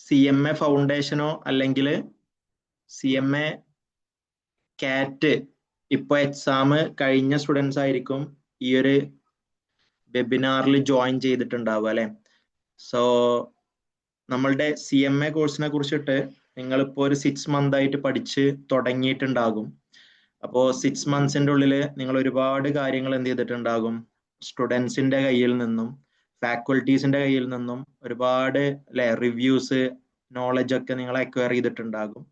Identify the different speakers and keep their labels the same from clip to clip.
Speaker 1: CMA ഫൗണ്ടേഷനോ അല്ലെങ്കിൽ CMA കാറ്റ് ഇപ്പൊ എക്സാം കഴിഞ്ഞ സ്റ്റുഡൻസ് ആയിരിക്കും ഈ ഒരു വെബിനാറിൽ ജോയിൻ ചെയ്തിട്ടുണ്ടാവുക അല്ലെ. സോ നമ്മളുടെ CMA കോഴ്സിനെ കുറിച്ചിട്ട് നിങ്ങളിപ്പോൾ ഒരു 6 month ആയിട്ട് പഠിച്ച് തുടങ്ങിയിട്ടുണ്ടാകും. അപ്പോൾ 6 monthsന്റെ ഉള്ളിൽ നിങ്ങൾ ഒരുപാട് കാര്യങ്ങൾ എന്ത് ചെയ്തിട്ടുണ്ടാകും, സ്റ്റുഡൻസിന്റെ കയ്യിൽ നിന്നും ഫാക്കൽറ്റീസിന്റെ കയ്യിൽ നിന്നും ഒരുപാട് അല്ലെ റിവ്യൂസ് നോളജ് ഒക്കെ നിങ്ങൾ അക്വയർ ചെയ്തിട്ടുണ്ടാകും.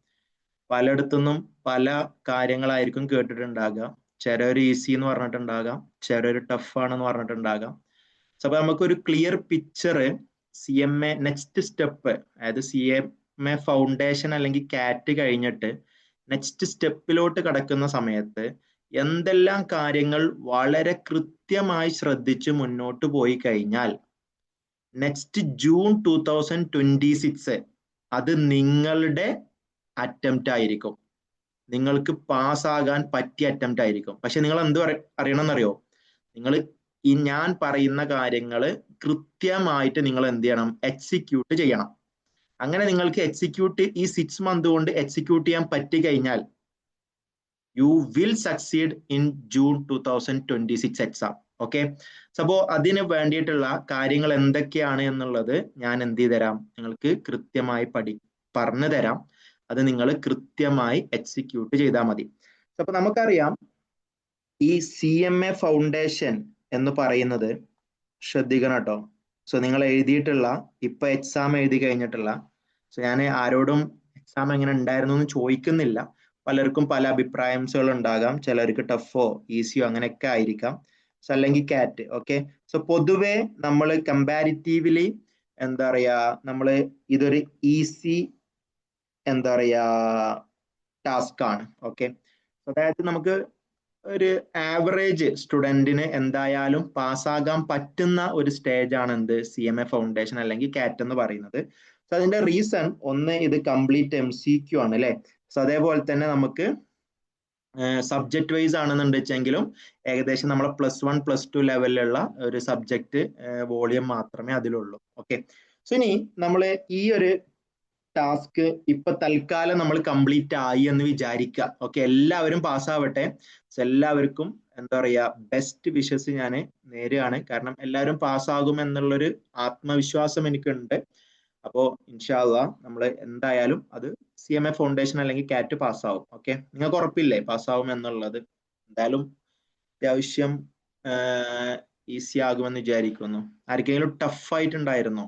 Speaker 1: പലയിടത്തുനിന്നും പല കാര്യങ്ങളായിരിക്കും കേട്ടിട്ടുണ്ടാകുക. ചിലർ ഈസി എന്ന് പറഞ്ഞിട്ടുണ്ടാകാം, ചിലർ ടഫ് ആണെന്ന് പറഞ്ഞിട്ടുണ്ടാകാം. അപ്പൊ നമുക്കൊരു clear picture CMA next step, അതായത് CMA ഫൗണ്ടേഷൻ അല്ലെങ്കിൽ കാറ്റ് കഴിഞ്ഞിട്ട് നെക്സ്റ്റ് സ്റ്റെപ്പിലോട്ട് കടക്കുന്ന സമയത്ത് എന്തെല്ലാം കാര്യങ്ങൾ വളരെ കൃത്യമായി ശ്രദ്ധിച്ച് മുന്നോട്ട് പോയി കഴിഞ്ഞാൽ നെക്സ്റ്റ് ജൂൺ 2026 അത് നിങ്ങളുടെ അറ്റംപ്റ്റ് ആയിരിക്കും, നിങ്ങൾക്ക് പാസ്സാകാൻ പറ്റിയ അറ്റംപ്റ്റ് ആയിരിക്കും. പക്ഷെ നിങ്ങൾ എന്ത് അറിയണമെന്നറിയോ, നിങ്ങൾ ഈ ഞാൻ പറയുന്ന കാര്യങ്ങൾ കൃത്യമായിട്ട് നിങ്ങൾ എന്ത് ചെയ്യണം, എക്സിക്യൂട്ട് ചെയ്യണം. അങ്ങനെ നിങ്ങൾക്ക് എക്സിക്യൂട്ട് ഈ 6 month കൊണ്ട് എക്സിക്യൂട്ട് ചെയ്യാൻ പറ്റി കഴിഞ്ഞാൽ you will succeed in June 2026 exam. Okay, so അതിന് വേണ്ടിയിട്ടുള്ള കാര്യങ്ങൾ എന്തൊക്കെയാണ് എന്നുള്ളത് ഞാൻ എന്ത് ചെയ്ത് തരാം, നിങ്ങൾക്ക് കൃത്യമായി പറഞ്ഞു തരാം. അത് നിങ്ങൾ കൃത്യമായി എക്സിക്യൂട്ട് ചെയ്താൽ മതി. അപ്പൊ നമുക്കറിയാം ഈ CMA ഫൗണ്ടേഷൻ എന്ന് പറയുന്നത്, ശ്രദ്ധിക്കണം കേട്ടോ. സോ നിങ്ങൾ എഴുതിയിട്ടുള്ള ഇപ്പൊ എക്സാം എഴുതി കഴിഞ്ഞിട്ടുള്ള, സോ ഞാൻ ആരോടും എക്സാം എങ്ങനെ ഉണ്ടായിരുന്നു എന്ന് ചോദിക്കുന്നില്ല. പലർക്കും പല അഭിപ്രായങ്ങൾ ഉണ്ടാകാം, ചിലർക്ക് ടഫോ ഈസിയോ അങ്ങനെയൊക്കെ ആയിരിക്കാം. സോ അല്ലെങ്കിൽ കാറ്റ്. ഓക്കെ, സോ പൊതുവെ നമ്മൾ കമ്പാരിറ്റീവ്ലി എന്താ പറയാ, നമ്മൾ ഇതൊരു ഈസി എന്താ പറയാ ടാസ്ക് ആണ്. ഓക്കെ, അതായത് നമുക്ക് ഒരു ആവറേജ് സ്റ്റുഡന്റിന് എന്തായാലും പാസ്സാകാൻ പറ്റുന്ന ഒരു സ്റ്റേജ് ആണ് എന്ത്, CMA ഫൗണ്ടേഷൻ അല്ലെങ്കിൽ കാറ്റ് എന്ന് പറയുന്നത്. സോ അതിന്റെ റീസൺ ഒന്ന്, ഇത് കംപ്ലീറ്റ് MCQ ആണ് അല്ലെ. സോ അതേപോലെ തന്നെ നമുക്ക് സബ്ജക്ട് വൈസ് ആണെന്നുണ്ട് വെച്ചെങ്കിലും ഏകദേശം നമ്മളെ +1 +2 ലെവലിലുള്ള ഒരു സബ്ജക്ട് വോളിയം മാത്രമേ അതിലുള്ളൂ. ഓക്കെ, സോ ഇനി നമ്മൾ ഈ ഒരു ടാസ്ക് ഇപ്പൊ തൽക്കാലം നമ്മൾ കംപ്ലീറ്റ് ആയി എന്ന് വിചാരിക്കുക. ഓക്കെ, എല്ലാവരും പാസ്സാവട്ടെ. എല്ലാവർക്കും എന്താ പറയാ ബെസ്റ്റ് വിഷസ് ഞാൻ നേരുകയാണ്. കാരണം എല്ലാവരും പാസ്സാകും എന്നുള്ളൊരു ആത്മവിശ്വാസം എനിക്കുണ്ട്. അപ്പോ ഇൻഷാ അല്ലാഹ് നമ്മൾ എന്തായാലും അത് CMA ഫൗണ്ടേഷൻ അല്ലെങ്കിൽ കാറ്റ് പാസ്സാവും. ഓക്കെ, നിങ്ങൾക്ക് ഉറപ്പില്ലേ പാസ്സാവും എന്നുള്ളത്? എന്തായാലും അത്യാവശ്യം ഈസി ആകുമെന്ന് വിചാരിക്കുന്നു. ആർക്കെങ്കിലും ടഫ് ആയിട്ടുണ്ടായിരുന്നോ?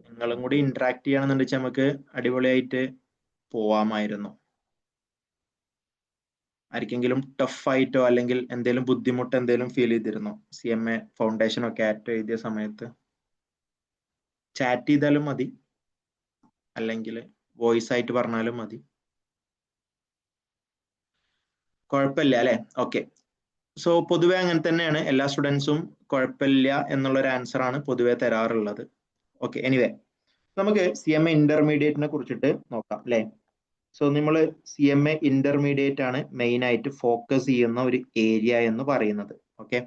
Speaker 1: നിങ്ങളും കൂടി ഇന്ററാക്ട് ചെയ്യണമെന്നുണ്ടെങ്കിൽ നമുക്ക് അടിപൊളിയായിട്ട് പോവാമായിരുന്നു. ആർക്കെങ്കിലും ടഫ് ആയിട്ടോ അല്ലെങ്കിൽ എന്തെങ്കിലും ബുദ്ധിമുട്ട് എന്തെങ്കിലും ഫീൽ ചെയ്തിരുന്നോ CMA ഫൗണ്ടേഷനോ കാറ്റോ എഴുതിയ സമയത്ത്? ചാറ്റ് ചെയ്താലും മതി, അല്ലെങ്കിൽ വോയിസ് ആയിട്ട് പറഞ്ഞാലും മതി, കുഴപ്പമില്ല അല്ലെ. ഓക്കെ, സോ പൊതുവെ അങ്ങനെ തന്നെയാണ്, എല്ലാ സ്റ്റുഡൻസും കുഴപ്പമില്ല എന്നുള്ളൊരു ആൻസർ ആണ് പൊതുവെ തരാറുള്ളത്. ഓക്കെ, എനിവേ നമുക്ക് CMA ഇന്റർമീഡിയറ്റിനെ കുറിച്ചിട്ട് നോക്കാം അല്ലെ. സോ നമ്മൾ CMA ഇന്റർമീഡിയറ്റ് ആണ് മെയിൻ ആയിട്ട് ഫോക്കസ് ചെയ്യുന്ന ഒരു ഏരിയ എന്ന് പറയുന്നത്. Okay,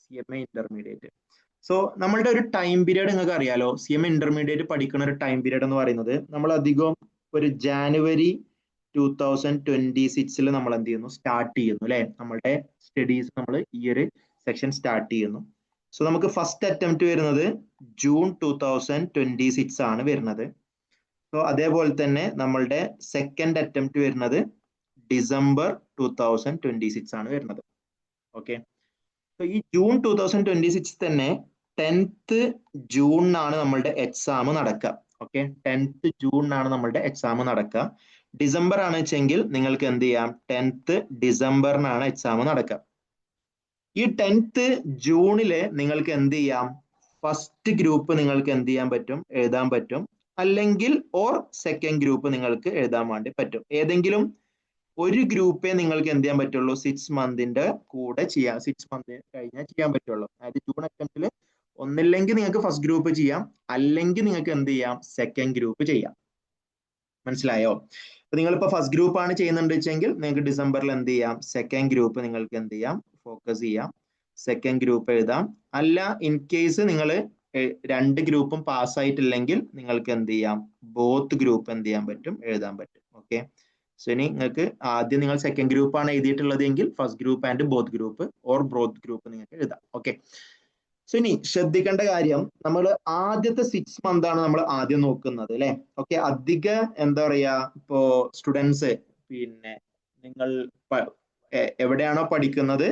Speaker 1: CMA intermediate. സോ നമ്മളുടെ ഒരു ടൈം പീരീഡ് നിങ്ങൾക്ക് അറിയാലോ, CMA ഇന്റർമീഡിയറ്റ് പഠിക്കുന്ന ഒരു ടൈം പീരീഡ് എന്ന് പറയുന്നത് നമ്മൾ അധികം ഒരു ജാനുവരി 2026 നമ്മൾ എന്ത് ചെയ്യുന്നു, സ്റ്റാർട്ട് ചെയ്യുന്നു അല്ലെ. നമ്മളുടെ സ്റ്റഡീസ് നമ്മൾ ഈ ഒരു സെക്ഷൻ സ്റ്റാർട്ട് ചെയ്യുന്നു. സോ നമുക്ക് ഫസ്റ്റ് അറ്റംപ്റ്റ് വരുന്നത് ജൂൺ 2026 ആണ് വരുന്നത്. സോ അതേപോലെ തന്നെ നമ്മളുടെ സെക്കൻഡ് അറ്റംപ്റ്റ് വരുന്നത് ഡിസംബർ 2026 ആണ് വരുന്നത്. ഓക്കെ, സോ ഈ ജൂൺ 2026 തന്നെ 10th ജൂണിനാണ് നമ്മളുടെ എക്സാം നടക്കുക. ഓക്കെ, 10th ജൂണിനാണ് നമ്മളുടെ എക്സാം നടക്കുക. ഡിസംബർ ആണ് വെച്ചെങ്കിൽ നിങ്ങൾക്ക് എന്ത് ചെയ്യാം, 10th ഡിസംബറിനാണ് എക്സാം നടക്കുക. ഈ 10th ജൂണില് നിങ്ങൾക്ക് എന്ത് ചെയ്യാം, ഫസ്റ്റ് ഗ്രൂപ്പ് നിങ്ങൾക്ക് എന്ത് ചെയ്യാൻ പറ്റും, എഴുതാൻ പറ്റും. അല്ലെങ്കിൽ ഓർ സെക്കൻഡ് ഗ്രൂപ്പ് നിങ്ങൾക്ക് എഴുതാൻ വേണ്ടി പറ്റും. ഏതെങ്കിലും ഒരു ഗ്രൂപ്പേ നിങ്ങൾക്ക് എന്ത് ചെയ്യാൻ പറ്റുള്ളൂ, 6 മന്തിന്റെ കൂടെ ചെയ്യാം, 6 മന്ത് കഴിഞ്ഞാൽ ചെയ്യാൻ പറ്റുള്ളൂ. അതായത് ജൂൺ അറ്റംപ്റ്റിൽ ഒന്നില്ലെങ്കിൽ നിങ്ങൾക്ക് ഫസ്റ്റ് ഗ്രൂപ്പ് ചെയ്യാം, അല്ലെങ്കിൽ നിങ്ങൾക്ക് എന്ത് ചെയ്യാം, സെക്കൻഡ് ഗ്രൂപ്പ് ചെയ്യാം. മനസ്സിലായോ? അപ്പൊ നിങ്ങളിപ്പോ ഫസ്റ്റ് ഗ്രൂപ്പ് ആണ് ചെയ്യുന്നുണ്ട് വെച്ചെങ്കിൽ നിങ്ങൾക്ക് ഡിസംബറിൽ എന്ത് ചെയ്യാം, സെക്കൻഡ് ഗ്രൂപ്പ് നിങ്ങൾക്ക് എന്ത് ചെയ്യാം, ഫോക്കസ് ചെയ്യാം, സെക്കൻഡ് ഗ്രൂപ്പ് എഴുതാം. അല്ല ഇൻ കേസ് നിങ്ങൾ രണ്ട് ഗ്രൂപ്പും പാസ്സായിട്ടില്ലെങ്കിൽ നിങ്ങൾക്ക് എന്ത് ചെയ്യാം, ബോത്ത് ഗ്രൂപ്പ് എന്ത് ചെയ്യാൻ പറ്റും, എഴുതാൻ പറ്റും. ഓക്കെ, സോ ഇനി നിങ്ങൾക്ക് ആദ്യം നിങ്ങൾ സെക്കൻഡ് ഗ്രൂപ്പ് ആണ് എഴുതിയിട്ടുള്ളത് എങ്കിൽ first group and both group or both group നിങ്ങൾക്ക് എഴുതാം. ഓക്കെ, സോ ഇനി ശ്രദ്ധിക്കേണ്ട കാര്യം, നമ്മൾ ആദ്യത്തെ 6 month ആണ് നമ്മൾ ആദ്യം നോക്കുന്നത് അല്ലെ. ഓക്കെ, അധിക എന്താ പറയാ, ഇപ്പോ സ്റ്റുഡൻസ് പിന്നെ നിങ്ങൾ എവിടെയാണോ പഠിക്കുന്നത്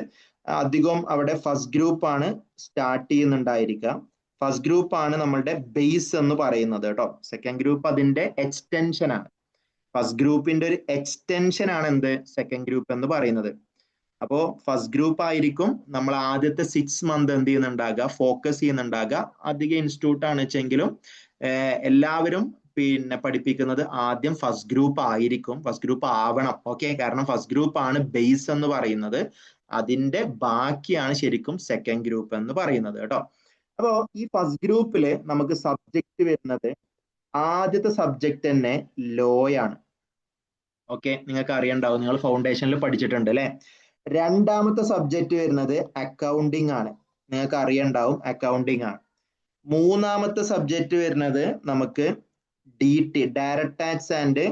Speaker 1: അധികം അവിടെ ഫസ്റ്റ് ഗ്രൂപ്പ് ആണ് സ്റ്റാർട്ട് ചെയ്യുന്നുണ്ടായിരിക്കുക. ഫസ്റ്റ് ഗ്രൂപ്പ് ആണ് നമ്മളുടെ ബേസ് എന്ന് പറയുന്നത് കേട്ടോ. സെക്കൻഡ് ഗ്രൂപ്പ് അതിന്റെ എക്സ്റ്റൻഷൻ ആണ്. ഫസ്റ്റ് ഗ്രൂപ്പിന്റെ ഒരു എക്സ്റ്റൻഷൻ ആണ് എന്ത്, സെക്കൻഡ് ഗ്രൂപ്പ് എന്ന് പറയുന്നത്. അപ്പോ ഫസ്റ്റ് ഗ്രൂപ്പ് ആയിരിക്കും നമ്മൾ ആദ്യത്തെ 6 month എന്ത് ചെയ്യുന്നുണ്ടാകുക, ഫോക്കസ് ചെയ്യുന്നുണ്ടാകുക. അധിക ഇൻസ്റ്റിറ്റ്യൂട്ട് ആണ് വെച്ചെങ്കിലും എല്ലാവരും പിന്നെ പഠിപ്പിക്കുന്നത് ആദ്യം ഫസ്റ്റ് ഗ്രൂപ്പ് ആയിരിക്കും. ഫസ്റ്റ് ഗ്രൂപ്പ് ആവണം. ഓക്കെ, കാരണം ഫസ്റ്റ് ഗ്രൂപ്പ് ആണ് ബേസ് എന്ന് പറയുന്നത്. അതിന്റെ ബാക്കിയാണ് ശരിക്കും സെക്കൻഡ് ഗ്രൂപ്പ് എന്ന് പറയുന്നത് കേട്ടോ. അപ്പോ ഈ ഫസ്റ്റ് ഗ്രൂപ്പില് നമുക്ക് സബ്ജക്ട് വരുന്നത്, ആദ്യത്തെ സബ്ജക്ട് തന്നെ ലോ ആണ്. ഓക്കെ, നിങ്ങൾക്ക് അറിയണ്ടാവും, നിങ്ങൾ ഫൗണ്ടേഷനിൽ പഠിച്ചിട്ടുണ്ട് അല്ലെ. രണ്ടാമത്തെ സബ്ജക്ട് വരുന്നത് അക്കൗണ്ടിങ് ആണ്, നിങ്ങൾക്ക് അറിയണ്ടാവും, അക്കൗണ്ടിങ് ആണ്. മൂന്നാമത്തെ സബ്ജക്ട് വരുന്നത് നമുക്ക് DT, direct tax and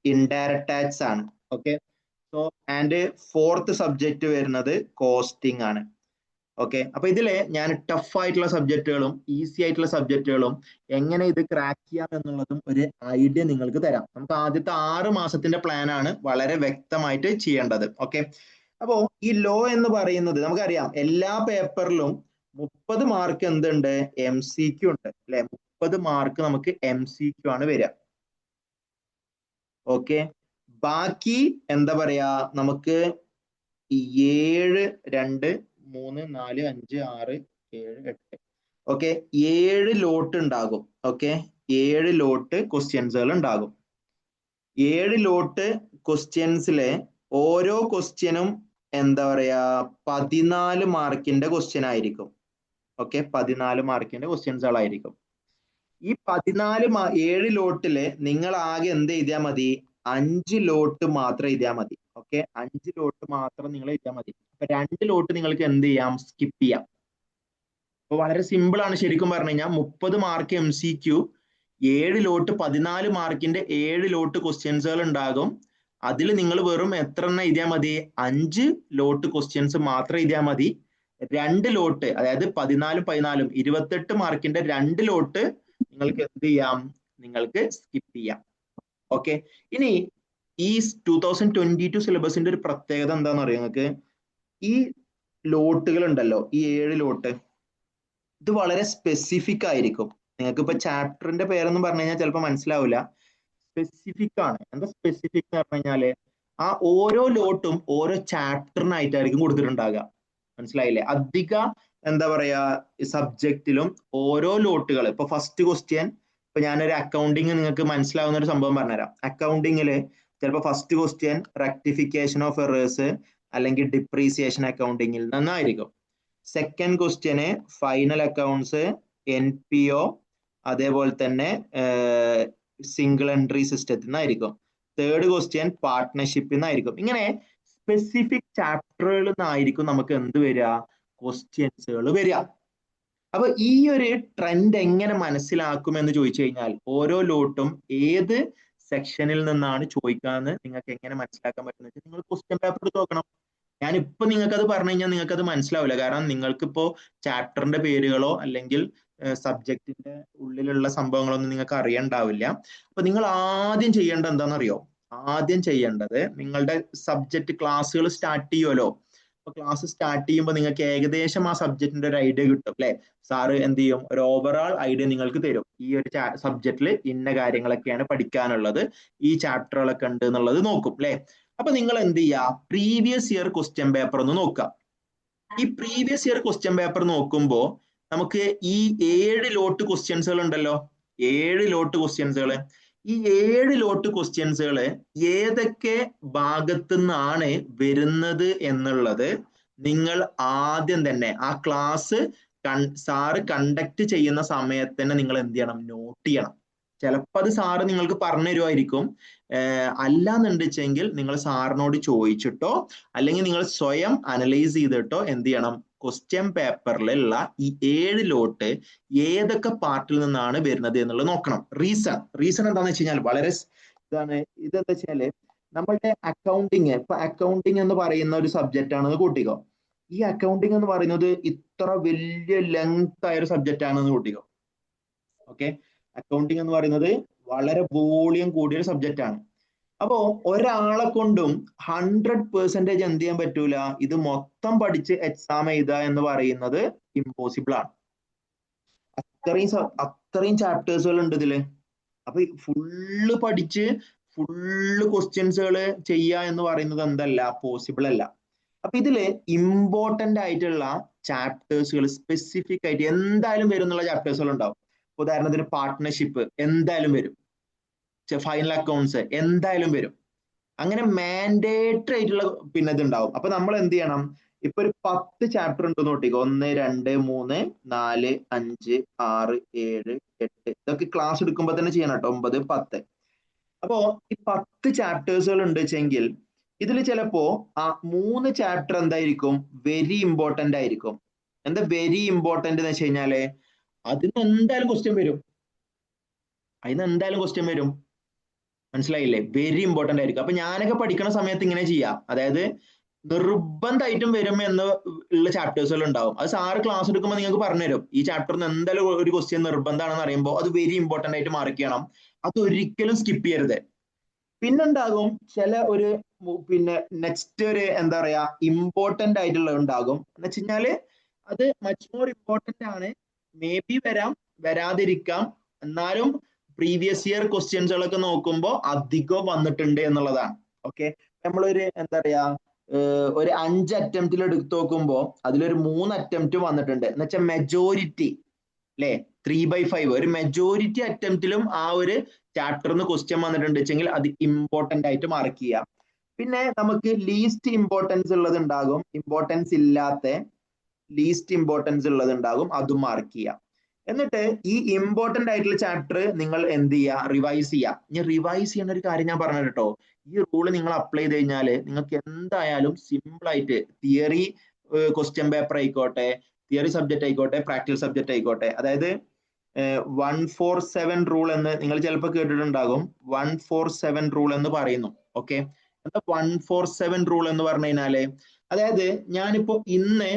Speaker 1: indirect tax ആണ്. Okay, so and fourth subject വരുന്നത് കോസ്റ്റിംഗ് ആണ്. ഓക്കെ, അപ്പൊ ഇതില് ഞാൻ ടഫ് ആയിട്ടുള്ള സബ്ജക്റ്റുകളും ഈസി ആയിട്ടുള്ള സബ്ജക്റ്റുകളും എങ്ങനെ ഇത് ക്രാക്ക് ചെയ്യാം എന്നുള്ളതും ഒരു ഐഡിയ നിങ്ങൾക്ക് തരാം. നമുക്ക് ആദ്യത്തെ 6 മാസത്തിന്റെ പ്ലാൻ ആണ് വളരെ വ്യക്തമായിട്ട് ചെയ്യേണ്ടത്. ഓക്കെ, അപ്പോ ഈ ലോ എന്ന് പറയുന്നത് നമുക്കറിയാം, എല്ലാ പേപ്പറിലും 30 മാർക്ക് എന്തുണ്ട്, MCQ ഉണ്ട് അല്ലെ. 30 മാർക്ക് നമുക്ക് MCQ ആണ് വരിക. ഓക്കെ, ബാക്കി എന്താ പറയാ, നമുക്ക് 7, 2, 3, 4, 5, 6, 7, 8 ഓക്കെ 7 ലോട്ട് ഉണ്ടാകും. ഓക്കെ, 7 ലോട്ട് ക്വസ്റ്റ്യൻസുകൾ ഉണ്ടാകും. 7 ലോട്ട് ക്വസ്റ്റ്യൻസിലെ ഓരോ ക്വസ്റ്റ്യനും എന്താ പറയാ 14 മാർക്കിന്റെ ക്വസ്റ്റ്യൻ ആയിരിക്കും. ഓക്കെ, 14 മാർക്കിന്റെ ക്വസ്റ്റ്യൻസുകളായിരിക്കും. ഈ 7 ലോട്ടില് നിങ്ങൾ ആകെ എന്ത് എഴുതിയാൽ മതി, 5 ലോട്ട് മാത്രം എഴുതിയാൽ മതി. ഓക്കെ, 5 ലോട്ട് മാത്രം നിങ്ങൾ എഴുതിയാൽ മതി. അപ്പൊ 2 ലോട്ട് നിങ്ങൾക്ക് എന്ത് ചെയ്യാം, സ്കിപ്പ് ചെയ്യാം. അപ്പൊ വളരെ സിമ്പിൾ ആണ് ശരിക്കും പറഞ്ഞു കഴിഞ്ഞാൽ. 30 മാർക്ക് MCQ, 7 ലോട്ട് 14 മാർക്കിന്റെ 7 ലോട്ട് ക്വസ്റ്റ്യൻസുകൾ ഉണ്ടാകും. അതിൽ നിങ്ങൾ വെറും എത്ര എണ്ണം എഴുതിയാൽ മതി, 5 ലോട്ട് ക്വസ്റ്റ്യൻസ് മാത്രം എഴുതിയാൽ മതി. 2 ലോട്ട്, അതായത് 14, 14, 28 മാർക്കിന്റെ 2 ലോട്ട് നിങ്ങൾക്ക് എന്ത് ചെയ്യാം, നിങ്ങൾക്ക് സ്കിപ്പ് ചെയ്യാം. ഓക്കെ, ഇനി ഈ 2022 സിലബസിന്റെ ഒരു പ്രത്യേകത എന്താണെന്ന് അറിയാം നിങ്ങൾക്ക്. ഈ ലോട്ടുകൾ ഉണ്ടല്ലോ, ഈ 7 ലോട്ട്, ഇത് വളരെ സ്പെസിഫിക് ആയിരിക്കും. നിങ്ങൾക്ക് ഇപ്പൊ ചാപ്റ്ററിന്റെ പേരൊന്നും പറഞ്ഞു കഴിഞ്ഞാൽ ചിലപ്പോൾ മനസ്സിലാവില്ല. സ്പെസിഫിക് ആണ്. എന്താ സ്പെസിഫിക് എന്ന് പറഞ്ഞു കഴിഞ്ഞാല്, ആ ഓരോ ലോട്ടും ഓരോ ചാപ്റ്ററിനായിട്ടായിരിക്കും കൊടുത്തിട്ടുണ്ടാകുക. മനസ്സിലായില്ലേ? അധിക എന്താ പറയാ സബ്ജക്റ്റിലും ഓരോ ലോട്ടുകൾ, ഇപ്പൊ ഫസ്റ്റ് ക്വസ്റ്റ്യൻ, ഇപ്പൊ ഞാനൊരു അക്കൗണ്ടിങ് നിങ്ങൾക്ക് മനസ്സിലാവുന്ന ഒരു സംഭവം പറഞ്ഞുതരാം. അക്കൗണ്ടിങ്ങില് ചിലപ്പോൾ first question rectification of errors അല്ലെങ്കിൽ ഡിപ്രീസിയേഷൻ അക്കൗണ്ടിങ്ങിൽ നിന്നായിരിക്കും. Second question final accounts, NPO, അതേപോലെ തന്നെ സിംഗിൾ എൻട്രി സിസ്റ്റത്തിൽ നിന്നായിരിക്കും. തേർഡ് ക്വസ്റ്റ്യൻ പാർട്ട്ണർഷിപ്പിൽ നിന്നായിരിക്കും. ഇങ്ങനെ സ്പെസിഫിക് ചാപ്റ്ററുകളിൽ നിന്നായിരിക്കും നമുക്ക് എന്ത് വരിക, ക്വസ്റ്റ്യൻസുകൾ വരിക. അപ്പൊ ഈ ഒരു ട്രെൻഡ് എങ്ങനെ മനസ്സിലാക്കുമെന്ന് ചോദിച്ചു കഴിഞ്ഞാൽ, ഓരോ ലോട്ടും ഏത് സെക്ഷനിൽ നിന്നാണ് ചോദിക്കാന്ന് നിങ്ങൾക്ക് എങ്ങനെ മനസ്സിലാക്കാൻ പറ്റുന്ന വെച്ചാൽ നിങ്ങൾ ക്വസ്റ്റ്യൻ പേപ്പർ എടുത്ത് നോക്കണം. ഞാനിപ്പോ നിങ്ങൾക്ക് അത് പറഞ്ഞു കഴിഞ്ഞാൽ നിങ്ങൾക്ക് അത് മനസ്സിലാവില്ല. കാരണം നിങ്ങൾക്കിപ്പോ ചാപ്റ്ററിന്റെ പേരുകളോ അല്ലെങ്കിൽ സബ്ജക്റ്റിന്റെ ഉള്ളിലുള്ള സംഭവങ്ങളൊന്നും നിങ്ങൾക്ക് അറിയണ്ടാവില്ല. അപ്പൊ നിങ്ങൾ ആദ്യം ചെയ്യേണ്ടത് എന്താണെന്നറിയോ? ആദ്യം ചെയ്യേണ്ടത്, നിങ്ങളുടെ സബ്ജക്റ്റ് ക്ലാസ്സുകൾ സ്റ്റാർട്ട് ചെയ്യുമല്ലോ. അപ്പൊ ക്ലാസ് സ്റ്റാർട്ട് ചെയ്യുമ്പോൾ നിങ്ങൾക്ക് ഏകദേശം ആ സബ്ജക്റ്റിന്റെ ഒരു ഐഡിയ കിട്ടും അല്ലെ. സാറ് എന്ത് ചെയ്യും, ഒരു ഓവറോൾ ഐഡിയ നിങ്ങൾക്ക് തരും. ഈ ഒരു സബ്ജക്റ്റിൽ ഇന്ന കാര്യങ്ങളൊക്കെയാണ് പഠിക്കാനുള്ളത്, ഈ ചാപ്റ്ററുകളൊക്കെ ഉണ്ട് എന്നുള്ളത് നോക്കും അല്ലെ. അപ്പൊ നിങ്ങൾ എന്ത് ചെയ്യുക, പ്രീവിയസ് ഇയർ ക്വസ്റ്റ്യൻ പേപ്പർ ഒന്ന് നോക്കുക. ഈ പ്രീവിയസ് ഇയർ ക്വസ്റ്റ്യൻ പേപ്പർ നോക്കുമ്പോൾ നമുക്ക് ഈ 7 ലോട്ട് ക്വസ്റ്റ്യൻസുകൾ ഉണ്ടല്ലോ, 7 ലോട്ട് ക്വസ്റ്റ്യൻസുകൾ, ഈ 7 ലോട്ട് ക്വസ്റ്റ്യൻസുകൾ ഏതൊക്കെ ഭാഗത്തു നിന്നാണ് വരുന്നത് എന്നുള്ളത് നിങ്ങൾ ആദ്യം തന്നെ ആ ക്ലാസ് സാറ് കണ്ടക്ട് ചെയ്യുന്ന സമയത്ത് തന്നെ നിങ്ങൾ എന്ത് ചെയ്യണം, നോട്ട് ചെയ്യണം. ചിലപ്പോൾ അത് സാറ് നിങ്ങൾക്ക് പറഞ്ഞു തരുമായിരിക്കും. അല്ലാന്നുണ്ടെങ്കിൽ നിങ്ങൾ സാറിനോട് ചോദിച്ചിട്ടോ അല്ലെങ്കിൽ നിങ്ങൾ സ്വയം അനലൈസ് ചെയ്തിട്ടോ എന്ത് ചെയ്യണം, ക്വസ്റ്റ്യൻ പേപ്പറിലുള്ള ഈ 7 ലോട്ട് ഏതൊക്കെ പാർട്ടിൽ നിന്നാണ് വരുന്നത് എന്നുള്ളത് നോക്കണം. റീസൺ എന്താണെന്ന് വെച്ച് കഴിഞ്ഞാൽ വളരെ ഇതാണ്. ഇതെന്താ വെച്ചാല് നമ്മളുടെ അക്കൗണ്ടിങ്, ഇപ്പൊ അക്കൗണ്ടിങ് എന്ന് പറയുന്ന ഒരു സബ്ജക്റ്റ് ആണെന്ന് കൂട്ടിക്കോ. ഈ അക്കൗണ്ടിങ് എന്ന് പറയുന്നത് ഇത്ര വലിയ ലെങ്ത് ആയ ഒരു സബ്ജക്റ്റ് ആണെന്ന് കൂട്ടിക്കോ. ഓക്കെ, അക്കൗണ്ടിങ് എന്ന് പറയുന്നത് വളരെ വോളിയം കൂടിയ ഒരു സബ്ജക്റ്റ് ആണ്. അപ്പോ ഒരാളെ കൊണ്ടും 100% എന്ത് ചെയ്യാൻ പറ്റൂല, ഇത് മൊത്തം പഠിച്ച് എക്സാം എഴുതുക എന്ന് പറയുന്നത് ഇമ്പോസിബിൾ ആണ്. അത്രയും ചാപ്റ്റേഴ്സുകൾ ഉണ്ട് ഇതില്. അപ്പൊ ഫുള്ള് പഠിച്ച് ഫുള്ള് ക്വസ്റ്റ്യൻസുകൾ ചെയ്യുക എന്ന് പറയുന്നത് എന്തല്ല, പോസിബിൾ അല്ല. അപ്പൊ ഇതില് ഇമ്പോർട്ടന്റ് ആയിട്ടുള്ള ചാപ്റ്റേഴ്സുകൾ സ്പെസിഫിക് ആയിട്ട് എന്തായാലും വരും എന്നുള്ള ചാപ്റ്റേഴ്സുകൾ ഉണ്ടാവും. ഉദാഹരണത്തിന് പാർട്ട്ണർഷിപ്പ് എന്തായാലും വരും, ഫൈനൽ അക്കൗണ്ട്സ് എന്തായാലും വരും. അങ്ങനെ മാൻഡേറ്ററി ആയിട്ടുള്ള പിന്നെ ഇത് ഉണ്ടാവും. അപ്പൊ നമ്മൾ എന്ത് ചെയ്യണം, ഇപ്പൊ ഒരു 10 ചാപ്റ്റർ ഉണ്ട് നോട്ടിക്കോ. 1, 2, 3, 4, 5, 6, 7, 8 ഇതൊക്കെ ക്ലാസ് എടുക്കുമ്പോ തന്നെ ചെയ്യണം കേട്ടോ. 9, 10. അപ്പോ ഈ 10 ചാപ്റ്റേഴ്സുകൾ ഉണ്ട് വെച്ചെങ്കിൽ ഇതിൽ ചിലപ്പോ ആ 3 ചാപ്റ്റർ എന്തായിരിക്കും, വെരി ഇമ്പോർട്ടന്റ് ആയിരിക്കും. എന്താ വെരി ഇമ്പോർട്ടന്റ് എന്ന് വെച്ച് കഴിഞ്ഞാല് അതിന് എന്തായാലും ക്വസ്റ്റ്യൻ വരും. മനസ്സിലായില്ലേ? വെരി ഇമ്പോർട്ടന്റ് ആയിരിക്കും. അപ്പൊ ഞാനൊക്കെ പഠിക്കുന്ന സമയത്ത് ഇങ്ങനെ ചെയ്യാം. അതായത് നിർബന്ധമായിട്ടും വരും എന്ന് ഉള്ള ചാപ്റ്റേഴ്സുകൾ ഉണ്ടാവും. അത് സാറ് ക്ലാസ് എടുക്കുമ്പോൾ നിങ്ങൾക്ക് പറഞ്ഞുതരും. ഈ ചാപ്റ്ററിന് എന്തായാലും ഒരു ക്വസ്റ്റ്യൻ നിർബന്ധമാണെന്ന് അറിയുമ്പോൾ അത് വെരി ഇമ്പോർട്ടന്റ് ആയിട്ട് മാർക്ക് ചെയ്യണം. അത് ഒരിക്കലും സ്കിപ്പ് ചെയ്യരുത്. പിന്നുണ്ടാകും ചില ഒരു പിന്നെ നെക്സ്റ്റ് ഒരു എന്താ പറയാ ഇമ്പോർട്ടന്റ് ആയിട്ടുള്ള ഉണ്ടാകും എന്ന് വെച്ച് കഴിഞ്ഞാല് അത് മച്ച് മോർ ഇമ്പോർട്ടന്റ് ആണ്. മേ ബി വരാം, വരാതിരിക്കാം. എന്നാലും പ്രീവിയസ് ഇയർ ക്വസ്റ്റ്യൻസുകളൊക്കെ നോക്കുമ്പോൾ അധികം വന്നിട്ടുണ്ട് എന്നുള്ളതാണ്. ഓക്കെ, നമ്മളൊരു എന്താ പറയാ ഒരു 5 അറ്റംപ്റ്റിൽ എടുത്തു നോക്കുമ്പോൾ അതിലൊരു 3 അറ്റംപ്റ്റ് വന്നിട്ടുണ്ട് എന്ന് വെച്ചാൽ മെജോറിറ്റി അല്ലെ, 3/5 ഒരു മെജോറിറ്റി അറ്റംപ്റ്റിലും ആ ഒരു ചാപ്റ്ററിന് ക്വസ്റ്റ്യൻ വന്നിട്ടുണ്ട് വെച്ചെങ്കിൽ അത് ഇമ്പോർട്ടന്റ് ആയിട്ട് മാർക്ക് ചെയ്യാം. പിന്നെ നമുക്ക് ലീസ്റ്റ് ഇമ്പോർട്ടൻസ് ഉള്ളത് ഉണ്ടാകും, ഇമ്പോർട്ടൻസ് ഇല്ലാത്ത ലീസ്റ്റ് ഇമ്പോർട്ടൻസ് ഉള്ളത് ഉണ്ടാകും, അതും മാർക്ക് ചെയ്യാം. എന്നിട്ട് ഈ ഇമ്പോർട്ടന്റ് ആയിട്ടുള്ള ചാപ്റ്റർ നിങ്ങൾ എന്ത് ചെയ്യുക, റിവൈസ് ചെയ്യുക. ഇനി റിവൈസ് ചെയ്യുന്ന ഒരു കാര്യം ഞാൻ പറഞ്ഞു കേട്ടോ. ഈ റൂള് നിങ്ങൾ അപ്ലൈ ചെയ്ത് കഴിഞ്ഞാൽ നിങ്ങൾക്ക് എന്തായാലും സിമ്പിൾ ആയിട്ട് തിയറി ക്വസ്റ്റ്യൻ പേപ്പർ ആയിക്കോട്ടെ, തിയറി സബ്ജക്ട് ആയിക്കോട്ടെ, പ്രാക്ടിക്കൽ സബ്ജക്ട് ആയിക്കോട്ടെ, അതായത് 147 റൂൾ എന്ന് നിങ്ങൾ ചിലപ്പോൾ കേട്ടിട്ടുണ്ടാകും. 147 റൂൾ എന്ന് പറയുന്നു. ഓക്കെ, എന്താ 147 റൂൾ എന്ന് പറഞ്ഞു കഴിഞ്ഞാല്, അതായത് ഞാനിപ്പോ ഇന്ന്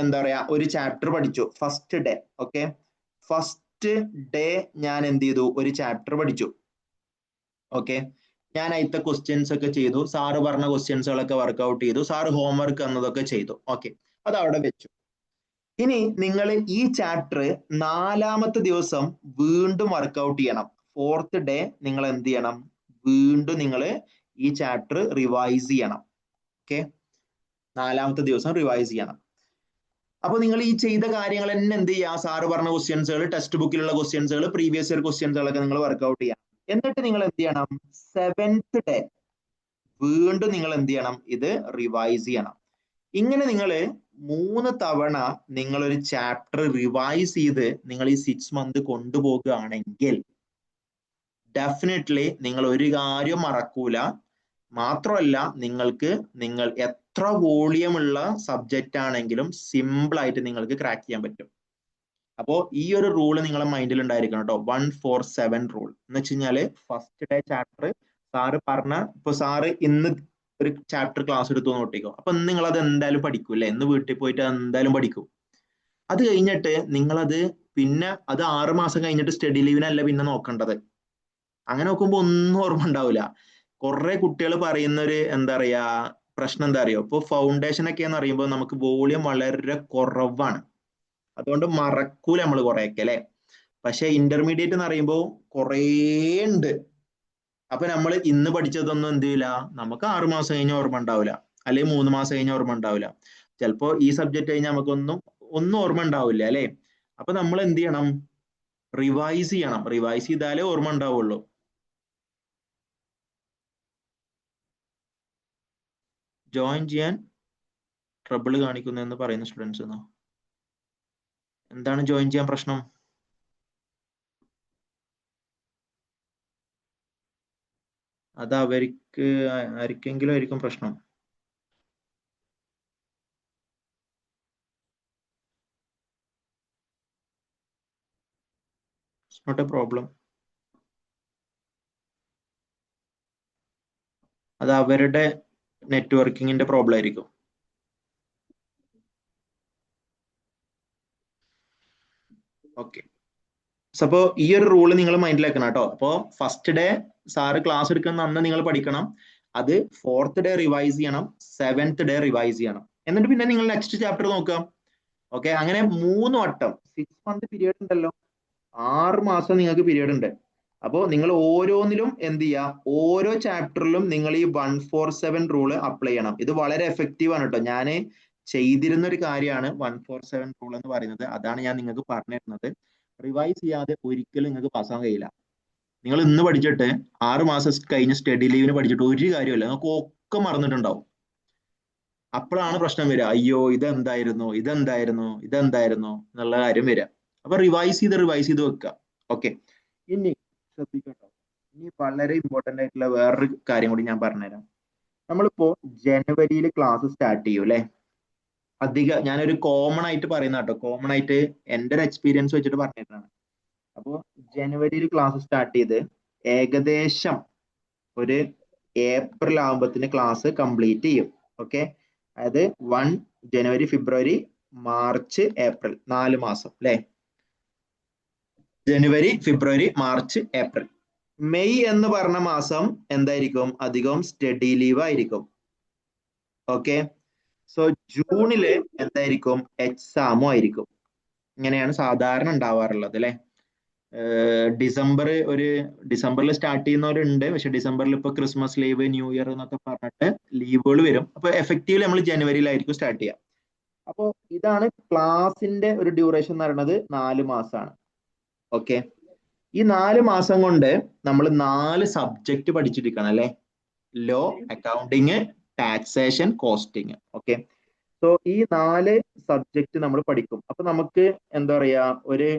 Speaker 1: എന്താ പറയാ ഒരു ചാപ്റ്റർ പഠിച്ചു first day. Okay, first day ഞാൻ എന്ത് ചെയ്തു, ഒരു ചാപ്റ്റർ പഠിച്ചു. ഓക്കെ, ഞാൻ അതിലത്തെ ക്വസ്റ്റ്യൻസ് ഒക്കെ ചെയ്തു, സാറ് പറഞ്ഞ ക്വസ്റ്റ്യൻസുകളൊക്കെ വർക്ക്ഔട്ട് ചെയ്തു, സാറ് ഹോംവർക്ക് എന്നതൊക്കെ ചെയ്തു. ഓക്കെ, അത് അവിടെ വെച്ചു. ഇനി നിങ്ങൾ ഈ ചാപ്റ്റർ 4ാമത്തെ ദിവസം വീണ്ടും വർക്ക്ഔട്ട് ചെയ്യണം. 4th ഡേ നിങ്ങൾ എന്ത് ചെയ്യണം, വീണ്ടും നിങ്ങൾ ഈ ചാപ്റ്റർ റിവൈസ് ചെയ്യണം. ഓക്കെ, 4ാമത്തെ ദിവസം റിവൈസ് ചെയ്യണം. അപ്പൊ നിങ്ങൾ ഈ ചെയ്ത കാര്യങ്ങൾ തന്നെ എന്ത് ചെയ്യുക, സാറ് പറഞ്ഞ ക്വസ്റ്റ്യൻസുകൾ, ടെക്സ്റ്റ് ബുക്കിലുള്ള ക്വസ്റ്റ്യൻസുകൾ, പ്രീവിയസ് ഇയർ ക്വസ്റ്റ്യൻസുകളൊക്കെ നിങ്ങൾ വർക്ക്ഔട്ട് ചെയ്യണം. എന്നിട്ട് നിങ്ങൾ എന്ത് ചെയ്യണം, 7th ഡേ വീണ്ടും നിങ്ങൾ എന്ത് ചെയ്യണം, ഇത് റിവൈസ് ചെയ്യണം. ഇങ്ങനെ നിങ്ങൾ 3 തവണ നിങ്ങൾ ഒരു ചാപ്റ്റർ റിവൈസ് ചെയ്ത് നിങ്ങൾ ഈ 6 മന്ത് കൊണ്ടുപോകുകയാണെങ്കിൽ ഡെഫിനറ്റ്ലി നിങ്ങൾ ഒരു കാര്യം മറക്കൂല. മാത്രമല്ല നിങ്ങൾ എത്ര വോളിയം ഉള്ള സബ്ജക്റ്റ് ആണെങ്കിലും സിമ്പിൾ ആയിട്ട് നിങ്ങൾക്ക് ക്രാക്ക് ചെയ്യാൻ പറ്റും. അപ്പോ ഈ ഒരു റൂള് നിങ്ങളെ മൈൻഡിൽ ഉണ്ടായിരിക്കണം കേട്ടോ. 147 റൂൾ എന്ന് വെച്ച് കഴിഞ്ഞാല് ഫസ്റ്റ് ഡേ ചാപ്റ്റർ സാറ് പറഞ്ഞ, ഇപ്പൊ സാറ് ഇന്ന് ഒരു ചാപ്റ്റർ ക്ലാസ് എടുത്തു നോട്ടിക്കോ. അപ്പൊ നിങ്ങൾ അത് എന്തായാലും പഠിക്കും അല്ലെ, ഇന്ന് വീട്ടിൽ പോയിട്ട് എന്തായാലും പഠിക്കും. അത് കഴിഞ്ഞിട്ട് നിങ്ങളത് പിന്നെ അത് 6 മാസം കഴിഞ്ഞിട്ട് സ്റ്റഡി ലീവിനല്ല പിന്നെ നോക്കേണ്ടത്. അങ്ങനെ നോക്കുമ്പോ ഒന്നും ഓർമ്മ ഉണ്ടാവില്ല. കുറെ കുട്ടികൾ പറയുന്ന ഒരു എന്താ പറയാ പ്രശ്നം എന്താ അറിയോ, ഇപ്പൊ ഫൗണ്ടേഷൻ ഒക്കെ എന്ന് പറയുമ്പോൾ നമുക്ക് വോളിയം വളരെ കുറവാണ്, അതുകൊണ്ട് മറക്കൂല നമ്മൾ കുറെയൊക്കെ അല്ലെ. പക്ഷെ ഇന്റർമീഡിയറ്റ് എന്ന് പറയുമ്പോൾ കുറേ ഉണ്ട്. അപ്പൊ നമ്മൾ ഇന്ന് പഠിച്ചതൊന്നും എന്ത് ചെയ്യില്ല, നമുക്ക് 6 മാസം കഴിഞ്ഞ ഓർമ്മ ഉണ്ടാവില്ല, അല്ലെങ്കിൽ 3 മാസം കഴിഞ്ഞ ഓർമ്മ ഉണ്ടാവില്ല. ചിലപ്പോ ഈ സബ്ജക്ട് കഴിഞ്ഞാൽ നമുക്കൊന്നും ഓർമ്മ ഉണ്ടാവില്ല അല്ലെ. അപ്പൊ നമ്മൾ എന്ത് ചെയ്യണം, റിവൈസ് ചെയ്യണം. റിവൈസ് ചെയ്താലേ ഓർമ്മ ഉണ്ടാവുള്ളൂ. ജോയിൻ ചെയ്യാൻ ട്രബിൾ കാണിക്കുന്നു എന്ന് പറയുന്ന സ്റ്റുഡൻസ് എന്താണ് ജോയിൻ ചെയ്യാൻ പ്രശ്നം? അത് ആർക്കെങ്കിലും ആയിരിക്കും പ്രശ്നം. It's not a problem. അത് അവരുടെ നെറ്റ്വർക്കിങ്ങിന്റെ പ്രോബ്ലം ആയിരിക്കും. ഓക്കെ, അപ്പോ ഈ ഒരു റൂള് നിങ്ങൾ മൈൻഡിലാക്കണം കേട്ടോ. അപ്പോ ഫസ്റ്റ് ഡേ സാറ് ക്ലാസ് എടുക്കുന്ന അന്ന് നിങ്ങൾ പഠിക്കണം. അത് 4th ഡേ റിവൈസ് ചെയ്യണം, 7th ഡേ റിവൈസ് ചെയ്യണം. എന്നിട്ട് പിന്നെ നിങ്ങൾ നെക്സ്റ്റ് ചാപ്റ്റർ നോക്കാം. ഓക്കെ, അങ്ങനെ 3 വട്ടം 6 month പീരീഡ് ഉണ്ടല്ലോ, 6 മാസം നിങ്ങൾക്ക് പീരീഡ് ഉണ്ട്. അപ്പോൾ നിങ്ങൾ ഓരോന്നിലും എന്ത് ചെയ്യുക, ഓരോ ചാപ്റ്ററിലും നിങ്ങൾ ഈ 147 റൂള് അപ്ലൈ ചെയ്യണം. ഇത് വളരെ എഫക്റ്റീവ് ആണ് കേട്ടോ. ഞാൻ ചെയ്തിരുന്ന ഒരു കാര്യമാണ് 147 റൂൾ എന്ന് പറയുന്നത്. അതാണ് ഞാൻ നിങ്ങൾക്ക് പറഞ്ഞു തരുന്നത്. റിവൈസ് ചെയ്യാതെ ഒരിക്കലും നിങ്ങൾക്ക് പാസ്സാൻ കഴിയില്ല. നിങ്ങൾ ഇന്ന് പഠിച്ചിട്ട് 6 മാസം കഴിഞ്ഞ് സ്റ്റഡി ലീവിന് പഠിച്ചിട്ട് ഒരു കാര്യമില്ല, നിങ്ങൾക്ക് ഒക്കെ മറന്നിട്ടുണ്ടാവും. അപ്പോഴാണ് പ്രശ്നം വരിക. അയ്യോ ഇതെന്തായിരുന്നു എന്നുള്ള കാര്യം വരിക. അപ്പൊ റിവൈസ് ചെയ്ത് വെക്കുക. ഓക്കെ, ഇനി ശ്രദ്ധിക്കട്ടോ, ഇനി വളരെ ഇമ്പോർട്ടന്റ് ആയിട്ടുള്ള വേറൊരു കാര്യം കൂടി ഞാൻ പറഞ്ഞുതരാം. നമ്മളിപ്പോ ജനുവരിയിൽ ക്ലാസ് സ്റ്റാർട്ട് ചെയ്യും അല്ലെ. ഞാനൊരു കോമൺ ആയിട്ട് പറയുന്ന കേട്ടോ, കോമൺ ആയിട്ട് എൻ്റെ ഒരു എക്സ്പീരിയൻസ് വെച്ചിട്ട് പറഞ്ഞിട്ടാണ്. അപ്പോൾ ജനുവരിയിൽ ക്ലാസ് സ്റ്റാർട്ട് ചെയ്ത് ഏകദേശം ഒരു ഏപ്രിൽ ആകുമ്പത്തിന് ക്ലാസ് കംപ്ലീറ്റ് ചെയ്യും. ഓക്കെ, അതായത് 1 ജനുവരി ഫെബ്രുവരി മാർച്ച് ഏപ്രിൽ 4 മാസം അല്ലെ. ജനുവരി ഫെബ്രുവരി മാർച്ച് ഏപ്രിൽ. മെയ് എന്ന് പറഞ്ഞ മാസം എന്തായിരിക്കും, അധികം സ്റ്റഡി ലീവ് ആയിരിക്കും. ഓക്കെ, സോ ജൂണില് എന്തായിരിക്കും, എക്സാമും ആയിരിക്കും. ഇങ്ങനെയാണ് സാധാരണ ഉണ്ടാവാറുള്ളത് അല്ലെ. ഡിസംബറിൽ സ്റ്റാർട്ട് ചെയ്യുന്നവരുണ്ട്, പക്ഷെ ഡിസംബറിൽ ഇപ്പൊ ക്രിസ്മസ് ലീവ്, ന്യൂ ഇയർ എന്നൊക്കെ പറഞ്ഞിട്ട് ലീവുകൾ വരും. അപ്പൊ എഫക്റ്റീവ്ലി നമ്മൾ ജനുവരിയിലായിരിക്കും സ്റ്റാർട്ട് ചെയ്യുക. അപ്പോൾ ഇതാണ് ക്ലാസിന്റെ ഒരു ഡ്യൂറേഷൻ എന്ന് പറയുന്നത്, 4 മാസമാണ്. ഓക്കെ, ഈ 4 മാസം കൊണ്ട് നമ്മൾ 4 സബ്ജക്ട് പഠിച്ചിരിക്കണം അല്ലെ. Law, accounting, taxation, costing. Okay, so ഈ 4 സബ്ജക്ട് നമ്മൾ പഠിക്കും. അപ്പൊ നമുക്ക് എന്താ പറയാ, ഒരു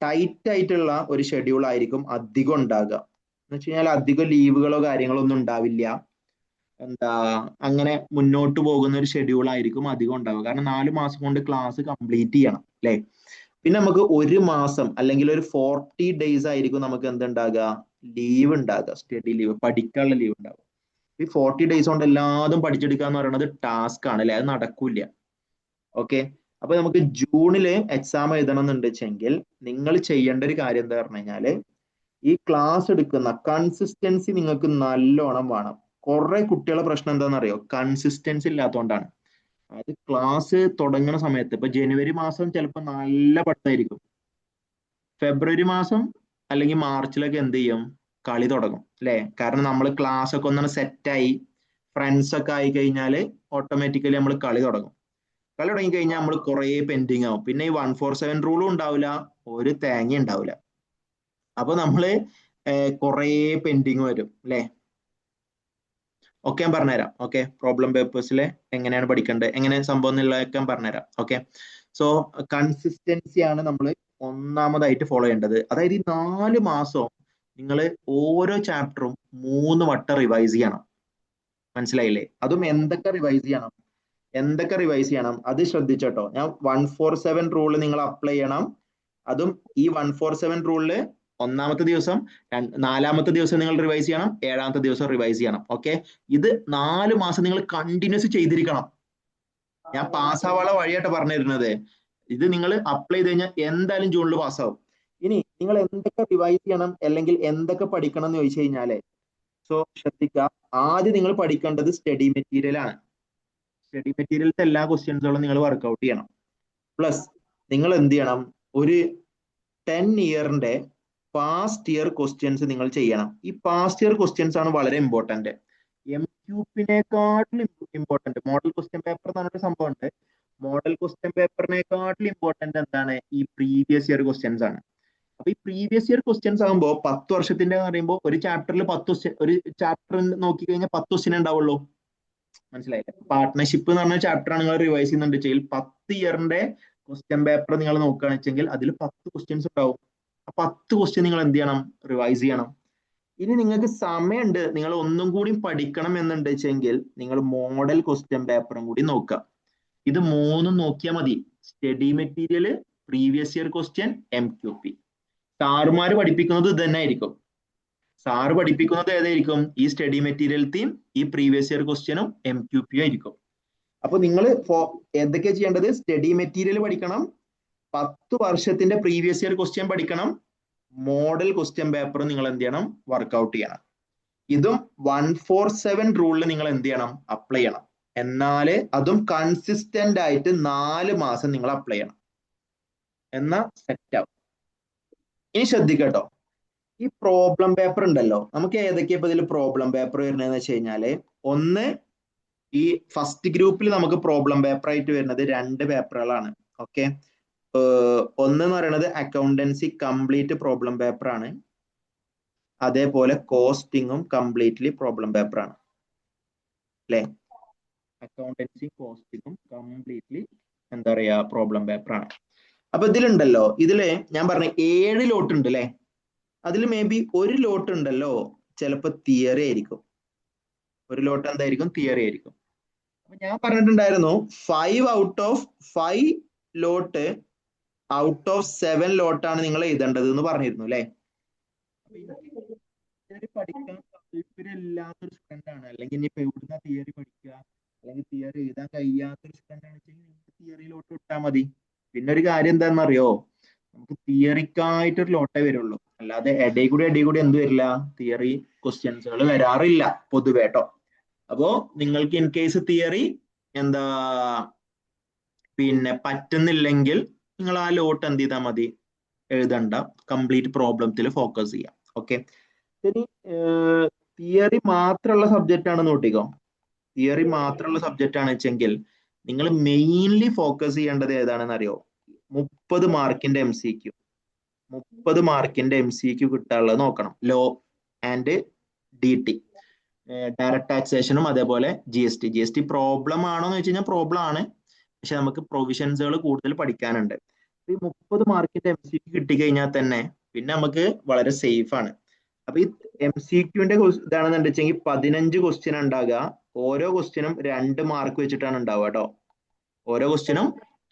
Speaker 1: ടൈറ്റ് ആയിട്ടുള്ള ഒരു ഷെഡ്യൂൾ ആയിരിക്കും അധികം ഉണ്ടാകുക. എന്ന് വെച്ച് കഴിഞ്ഞാൽ അധികം ലീവുകളോ കാര്യങ്ങളോ ഒന്നും ഉണ്ടാവില്ല. അങ്ങനെ മുന്നോട്ട് പോകുന്ന ഒരു ഷെഡ്യൂൾ ആയിരിക്കും അധികം ഉണ്ടാവുക. കാരണം 4 മാസം കൊണ്ട് ക്ലാസ് കംപ്ലീറ്റ് ചെയ്യണം അല്ലെ. പിന്നെ നമുക്ക് 1 മാസം അല്ലെങ്കിൽ ഒരു 40 days ആയിരിക്കും നമുക്ക് എന്തുണ്ടാകുക, ലീവ് ഉണ്ടാകുക, സ്റ്റഡി ലീവ്, പഠിക്കാനുള്ള ലീവ് ഉണ്ടാകും. ഈ 40 days കൊണ്ട് എല്ലാതും പഠിച്ചെടുക്കുക എന്ന് പറയുന്നത് ടാസ്ക് ആണ് അല്ലെ, അത് നടക്കൂല. ഓക്കെ, അപ്പൊ നമുക്ക് ജൂണില് എക്സാം എഴുതണം എന്നുണ്ടെങ്കിൽ നിങ്ങൾ ചെയ്യേണ്ട ഒരു കാര്യം എന്താ പറഞ്ഞു കഴിഞ്ഞാല്, ഈ ക്ലാസ് എടുക്കുന്ന കൺസിസ്റ്റൻസി നിങ്ങൾക്ക് നല്ലോണം വേണം. കുറെ കുട്ടികളെ പ്രശ്നം എന്താണെന്നറിയോ, കൺസിസ്റ്റൻസി ഇല്ലാത്തതുകൊണ്ടാണ്. അതായത് ക്ലാസ് തുടങ്ങുന്ന സമയത്ത് ഇപ്പൊ ജനുവരി മാസം ചിലപ്പോൾ നല്ല പഠിത്തമായിരിക്കും, ഫെബ്രുവരി മാസം അല്ലെങ്കിൽ മാർച്ചിലൊക്കെ എന്ത് ചെയ്യും, കളി തുടങ്ങും അല്ലെ. കാരണം നമ്മൾ ക്ലാസ് ഒക്കെ ഒന്നാണ് സെറ്റായി ഫ്രണ്ട്സ് ഒക്കെ ആയി കഴിഞ്ഞാൽ ഓട്ടോമാറ്റിക്കലി നമ്മൾ കളി തുടങ്ങും. കളി തുടങ്ങി കഴിഞ്ഞാൽ നമ്മൾ കുറെ പെൻഡിങ് ആവും. പിന്നെ ഈ 147 റൂളും ഉണ്ടാവില്ല, ഒരു തേങ്ങ ഉണ്ടാവില്ല. അപ്പൊ നമ്മള് കുറെ പെൻഡിങ് വരും അല്ലെ. ഒക്കെ ഞാൻ പറഞ്ഞുതരാം. ഓക്കെ, പ്രോബ്ലം പേപ്പേഴ്സിൽ എങ്ങനെയാണ് പഠിക്കേണ്ടത്, എങ്ങനെ സംഭവം എന്നുള്ളതൊക്കെ ഞാൻ പറഞ്ഞുതരാം. ഓക്കെ, സോ കൺസിസ്റ്റൻസി ആണ് നമ്മൾ ഒന്നാമതായിട്ട് ഫോളോ ചെയ്യേണ്ടത്. അതായത് ഈ 4 മാസവും നിങ്ങൾ ഓരോ ചാപ്റ്ററും 3 വട്ടം റിവൈസ് ചെയ്യണം. മനസ്സിലായില്ലേ? അതും എന്തൊക്കെ റിവൈസ് ചെയ്യണം അത് ശ്രദ്ധിച്ചോട്ടോ. ഞാൻ 147 റൂള് നിങ്ങൾ അപ്ലൈ ചെയ്യണം. അതും ഈ 147 റൂളില് 1ാമത്തെ ദിവസം, 4ാമത്തെ ദിവസം നിങ്ങൾ റിവൈസ് ചെയ്യണം, 7ാമത്തെ ദിവസം റിവൈസ് ചെയ്യണം. ഓക്കെ, ഇത് 4 മാസം നിങ്ങൾ കണ്ടിന്യൂസ് ചെയ്തിരിക്കണം. ഞാൻ പാസ്സാവാനുള്ള വഴിയായിട്ട് പറഞ്ഞു തരുന്നത്. ഇത് നിങ്ങൾ അപ്ലൈ ചെയ്ത് കഴിഞ്ഞാൽ എന്തായാലും ജൂണിൽ പാസ്സാവും. ഇനി നിങ്ങൾ എന്തൊക്കെ റിവൈസ് ചെയ്യണം അല്ലെങ്കിൽ എന്തൊക്കെ പഠിക്കണം എന്ന് ചോദിച്ചു കഴിഞ്ഞാല്, സോ ശ്രദ്ധിക്കുക, ആദ്യം നിങ്ങൾ പഠിക്കേണ്ടത് സ്റ്റഡി മെറ്റീരിയൽ ആണ്. സ്റ്റഡി മെറ്റീരിയൽസ് എല്ലാ ക്വസ്റ്റ്യൻസുകളും നിങ്ങൾ വർക്ക്ഔട്ട് ചെയ്യണം. പ്ലസ് നിങ്ങൾ എന്ത് ചെയ്യണം, ഒരു 10 ഇയറിന്റെ പാസ്റ്റ് ഇയർ ക്വസ്റ്റ്യൻസ് നിങ്ങൾ ചെയ്യണം. ഈ പാസ്റ്റ് ഇയർ ക്വസ്റ്റ്യൻസ് ആണ് വളരെ ഇമ്പോർട്ടന്റ്. MQP-നേക്കാട്ടിലും ഇമ്പോർട്ടന്റ് മോഡൽ ക്വസ്റ്റ്യൻ പേപ്പർ എന്ന് പറഞ്ഞൊരു സംഭവം ഉണ്ട്. മോഡൽ ക്വസ്റ്റ്യൻ പേപ്പറിനെക്കാട്ടിലും ഇമ്പോർട്ടന്റ് എന്താണ്, ഈ പ്രീവിയസ് ഇയർ ക്വസ്റ്റ്യൻസ് ആണ്. അപ്പൊ ഈ പ്രീവിയസ് ഇയർ ക്വസ്റ്റ്യൻസ് ആകുമ്പോൾ 10 വർഷത്തിന്റെ എന്ന് പറയുമ്പോൾ ഒരു ചാപ്റ്ററിൽ 10 ക്വസ്റ്റ്യൻ, ഒരു ചാപ്റ്റർ നോക്കി കഴിഞ്ഞാൽ 10 ക്വസ്റ്റ്യൻ ഉണ്ടാവുള്ളൂ. മനസ്സിലായില്ലേ? പാർട്ട്ണർഷിപ്പ് എന്ന് പറഞ്ഞ ചാപ്റ്റർ ആണ് നിങ്ങൾ റിവൈസ് ചെയ്യുന്നുണ്ടെങ്കിൽ 10 ഇയറിന്റെ ക്വസ്റ്റ്യൻ പേപ്പർ നിങ്ങൾ നോക്കുകയാണെന്ന് വെച്ചെങ്കിൽ അതിൽ 10 ക്വസ്റ്റ്യൻസ് ഉണ്ടാവും. ആ 10 ക്വസ്റ്റ്യൻ നിങ്ങൾ എന്ത് ചെയ്യണം, റിവൈസ് ചെയ്യണം. ഇനി നിങ്ങൾക്ക് സമയമുണ്ട്, നിങ്ങൾ ഒന്നും കൂടി പഠിക്കണം എന്നുണ്ടെങ്കിൽ നിങ്ങൾ മോഡൽ ക്വസ്റ്റ്യൻ പേപ്പറും കൂടി നോക്കുക. ഇത് 3 നോക്കിയാൽ മതി. Study material, previous year question, MQP. സാറുമാര് പഠിപ്പിക്കുന്നത് ഇത് തന്നെ ആയിരിക്കും. സാറ് പഠിപ്പിക്കുന്നത് ഏതായിരിക്കും? ഈ സ്റ്റഡി മെറ്റീരിയൽ തീം, ഈ പ്രീവിയസ് ഇയർ ക്വസ്റ്റ്യനും MQP ആയിരിക്കും. അപ്പൊ നിങ്ങൾ എന്തൊക്കെയാ ചെയ്യേണ്ടത്? സ്റ്റഡി മെറ്റീരിയൽ പഠിക്കണം, 10 വർഷത്തിന്റെ പ്രീവിയസ് ഇയർ ക്വസ്റ്റ്യൻ പഠിക്കണം, മോഡൽ ക്വസ്റ്റ്യൻ പേപ്പർ നിങ്ങൾ എന്ത് ചെയ്യണം? വർക്ക്ഔട്ട് ചെയ്യണം. ഇതും 147 റൂളിൽ നിങ്ങൾ എന്ത് ചെയ്യണം? അപ്ലൈ ചെയ്യണം. എന്നാല് അതും കൺസിസ്റ്റന്റ് ആയിട്ട് 4 മാസം നിങ്ങൾ അപ്ലൈ ചെയ്യണം. എന്നാ സെറ്റ് ആവും. ഇനി ശ്രദ്ധിക്കട്ടോ, ഈ പ്രോബ്ലം പേപ്പർ ഉണ്ടല്ലോ, നമുക്ക് ഏതൊക്കെയാ ഇപ്പൊ ഇതിൽ പ്രോബ്ലം പേപ്പർ വരുന്നതെന്ന് വെച്ച് കഴിഞ്ഞാല്, ഒന്ന് ഈ ഫസ്റ്റ് ഗ്രൂപ്പിൽ നമുക്ക് പ്രോബ്ലം പേപ്പർ ആയിട്ട് വരുന്നത് 2 പേപ്പറുകളാണ്. ഓക്കെ, ഒന്ന് എന്ന് പറയുന്നത് അക്കൗണ്ടൻസി കംപ്ലീറ്റ് പ്രോബ്ലം പേപ്പർ ആണ്. അതേപോലെ കോസ്റ്റിങ്ങും കംപ്ലീറ്റ്ലി പ്രോബ്ലം പേപ്പർ ആണ് അല്ലെ. അക്കൗണ്ടൻസി കോസ്റ്റിങ്ങും കംപ്ലീറ്റ്ലി എന്താ പറയാ പ്രോബ്ലം പേപ്പർ ആണ്. അപ്പൊ ഇതിലുണ്ടല്ലോ, ഇതില് ഞാൻ പറഞ്ഞ 7 ലോട്ട് ഉണ്ട് അല്ലെ. അതിൽ മേ ബി ഒരു ലോട്ട് ഉണ്ടല്ലോ ചിലപ്പോ തിയറി ആയിരിക്കും. ഒരു ലോട്ട് എന്തായിരിക്കും? തിയറി ആയിരിക്കും. അപ്പൊ ഞാൻ പറഞ്ഞിട്ടുണ്ടായിരുന്നു 5 out of 5 lot out of 7 ലോട്ടാണ് നിങ്ങൾ എഴുതേണ്ടത് എന്ന് പറഞ്ഞിരുന്നു അല്ലെ. തിയറി പഠിക്കാൻ താല്പര്യമില്ലാത്തൊരു സ്റ്റുഡന്റ് ആണ്, അല്ലെങ്കിൽ ഇനിയിപ്പോ എവിടുന്ന തിയറി പഠിക്കുക, അല്ലെങ്കിൽ തിയറി എഴുതാൻ കഴിയാത്തൊരു സ്റ്റുഡന്റ് ആണെന്ന് വെച്ചാൽ തിയറിയിലോട്ട് വിട്ടാൽ മതി. പിന്നെ ഒരു കാര്യം എന്താണെന്നറിയോ, നമുക്ക് തിയറിക്കായിട്ടൊരു ലോട്ടേ വരുള്ളൂ, അല്ലാതെ ഇടയിൽ കൂടി എന്ത് വരില്ല? തിയറി ക്വസ്റ്റ്യൻസുകൾ വരാറില്ല പൊതുവേ കേട്ടോ. അപ്പോ നിങ്ങൾക്ക് ഇൻ കേസ് തിയറി എന്താ പിന്നെ പറ്റുന്നില്ലെങ്കിൽ നിങ്ങൾ ആ ലോട്ട് എന്ത് ചെയ്താൽ മതി? എഴുതണ്ട, കംപ്ലീറ്റ് പ്രോബ്ലത്തിൽ ഫോക്കസ് ചെയ്യാം. ഓക്കെ, ഇനി തിയറി മാത്രമുള്ള സബ്ജക്റ്റ് ആണെന്ന് നോട്ടിക്കോ. തിയറി മാത്രമുള്ള സബ്ജക്റ്റ് ആണ് വെച്ചെങ്കിൽ നിങ്ങൾ മെയിൻലി ഫോക്കസ് ചെയ്യേണ്ടത് ഏതാണെന്ന് അറിയോ? 30 മാർക്കിന്റെ MCQ. 30 മാർക്കിന്റെ MCQ കിട്ടാനുള്ളത് നോക്കണം. ലോ ആൻഡ് DT, ഡയറക്ട് ടാക്സേഷനും അതേപോലെ GST പ്രോബ്ലം ആണോ എന്ന് വെച്ച് കഴിഞ്ഞാൽ പ്രോബ്ലം ആണ്, പക്ഷെ നമുക്ക് പ്രൊവിഷൻസുകൾ കൂടുതൽ പഠിക്കാനുണ്ട്. ഈ 30 മാർക്കിന്റെ MCQ കിട്ടിക്കഴിഞ്ഞാൽ തന്നെ പിന്നെ നമുക്ക് വളരെ സേഫ് ആണ്. അപ്പൊ ഈ MCQന്റെ ഇതാണെന്ന് വെച്ചെങ്കിൽ 15 ക്വസ്റ്റ്യൻ ഉണ്ടാകുക. ഓരോ ക്വസ്റ്റ്യനും 2 മാർക്ക് വെച്ചിട്ടാണ് ഉണ്ടാവുക കേട്ടോ. ഓരോ ക്വസ്റ്റ്യനും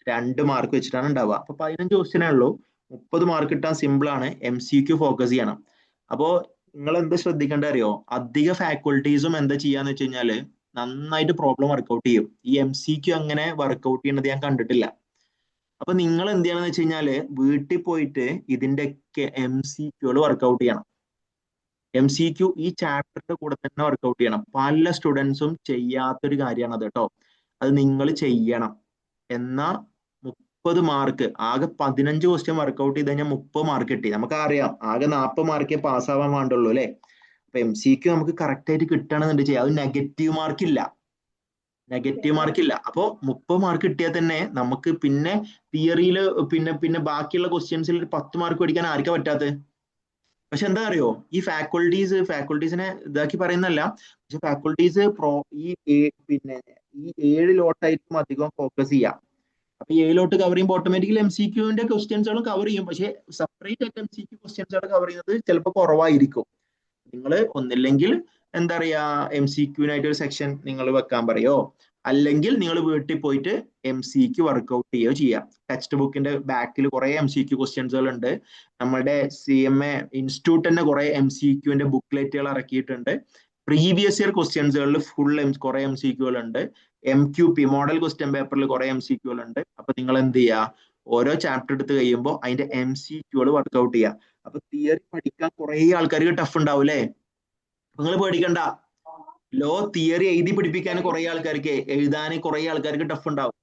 Speaker 1: 2 മാർക്ക് വെച്ചിട്ടാണ് ഉണ്ടാവുക. അപ്പൊ 15 ക്വസ്റ്റ്യനേ ഉള്ളൂ. 30 മാർക്ക് കിട്ടാൻ സിമ്പിൾ ആണ്. MCQ ഫോക്കസ് ചെയ്യണം. അപ്പോ നിങ്ങൾ എന്ത് ശ്രദ്ധിക്കേണ്ട അറിയോ? അധിക ഫാക്കൽറ്റീസും എന്താ ചെയ്യാന്ന് വെച്ച് കഴിഞ്ഞാല് നന്നായിട്ട് പ്രോബ്ലം വർക്ക്ഔട്ട് ചെയ്യും. ഈ MCQ അങ്ങനെ വർക്ക്ഔട്ട് ചെയ്യുന്നത് ഞാൻ കണ്ടിട്ടില്ല. അപ്പൊ നിങ്ങൾ എന്ത് ചെയ്യണമെന്ന് വെച്ച് കഴിഞ്ഞാല് വീട്ടിൽ പോയിട്ട് ഇതിന്റെയൊക്കെ MCQകൾ വർക്ക്ഔട്ട് ചെയ്യണം. MCQ ഈ ചാപ്റ്ററിന്റെ കൂടെ തന്നെ വർക്ക്ഔട്ട് ചെയ്യണം. പല സ്റ്റുഡൻസും ചെയ്യാത്തൊരു കാര്യമാണ് അത് കേട്ടോ. അത് നിങ്ങൾ ചെയ്യണം. എന്നാ 30 മാർക്ക്, ആകെ 15 ക്വസ്റ്റ്യൻ വർക്ക്ഔട്ട് ചെയ്ത് കഴിഞ്ഞാൽ 30 മാർക്ക് കിട്ടി. നമുക്ക് അറിയാം ആകെ 40 മാർക്കേ പാസ്സാവാൻ വേണ്ടുള്ളൂ അല്ലെ. അപ്പൊ MCQ നമുക്ക് കറക്റ്റ് ആയിട്ട് കിട്ടണമെന്നുണ്ട് ചെയ്യാം. അത് നെഗറ്റീവ് മാർക്ക് ഇല്ല. അപ്പോ 30 മാർക്ക് കിട്ടിയാൽ തന്നെ നമുക്ക് പിന്നെ തിയറിയിൽ പിന്നെ ബാക്കിയുള്ള ക്വസ്റ്റ്യൻസിൽ 10 മാർക്ക് പഠിക്കാൻ ആർക്കാ പറ്റാത്തത്? പക്ഷെ എന്താ അറിയോ, ഈ ഫാക്കൽറ്റീസിനെ ഇതാക്കി പറയുന്നല്ല, പക്ഷെ ഫാക്കൽറ്റീസ് പിന്നെ ഈ 7 ലോട്ടായിരിക്കും അധികം ഫോക്കസ് ചെയ്യാം. അപ്പൊ 7 ലോട്ട് കവർ ചെയ്യുമ്പോൾ ഓട്ടോമാറ്റിക്കലി MCQന്റെ ക്വസ്റ്റ്യൻസുകളും കവർ ചെയ്യും. പക്ഷെ സെപ്പറേറ്റ് ആയിട്ട് MCQ ക്വസ്റ്റ്യൻസുകൾ കവർ ചെയ്യുന്നത് ചിലപ്പോൾ കുറവായിരിക്കും. നിങ്ങൾ ഒന്നില്ലെങ്കിൽ എന്താ പറയാ MCQനായിട്ട് ഒരു സെക്ഷൻ നിങ്ങൾ വെക്കാൻ പറയോ, അല്ലെങ്കിൽ നിങ്ങൾ വീട്ടിൽ പോയിട്ട് MCQ വർക്ക്ഔട്ട് ചെയ്യുകയോ ചെയ്യാം. ടെക്സ്റ്റ് ബുക്കിന്റെ ബാക്കിൽ കുറെ MCQ ക്വസ്റ്റ്യൻസുകൾ ഉണ്ട്. നമ്മുടെ CMA ഇൻസ്റ്റിറ്റ്യൂട്ട് തന്നെ കുറെ MCQന്റെ ബുക്ക്ലെറ്റുകൾ ഇറക്കിയിട്ടുണ്ട്. പ്രീവിയസ് ഇയർ ക്വസ്റ്റ്യൻസുകളിൽ ഫുൾ കുറെ MCQകൾ ഉണ്ട്. MQP മോഡൽ ക്വസ്റ്റ്യൻ പേപ്പറിൽ കുറെ MCQകൾ ഉണ്ട്. അപ്പൊ നിങ്ങൾ എന്ത് ചെയ്യുക, ഓരോ ചാപ്റ്റർ എടുത്ത് കഴിയുമ്പോൾ അതിന്റെ MCQകൾ വർക്ക്ഔട്ട് ചെയ്യുക. അപ്പൊ തിയറി പഠിക്കാൻ കുറെ ആൾക്കാർക്ക് ടഫ് ഉണ്ടാവും അല്ലേ. നിങ്ങൾ പേടിക്കണ്ട, ലോ തിയറി എഴുതി പിടിപ്പിക്കാൻ കുറെ ആൾക്കാർക്ക്, എഴുതാൻ കുറെ ആൾക്കാർക്ക് ടഫ് ഉണ്ടാവും.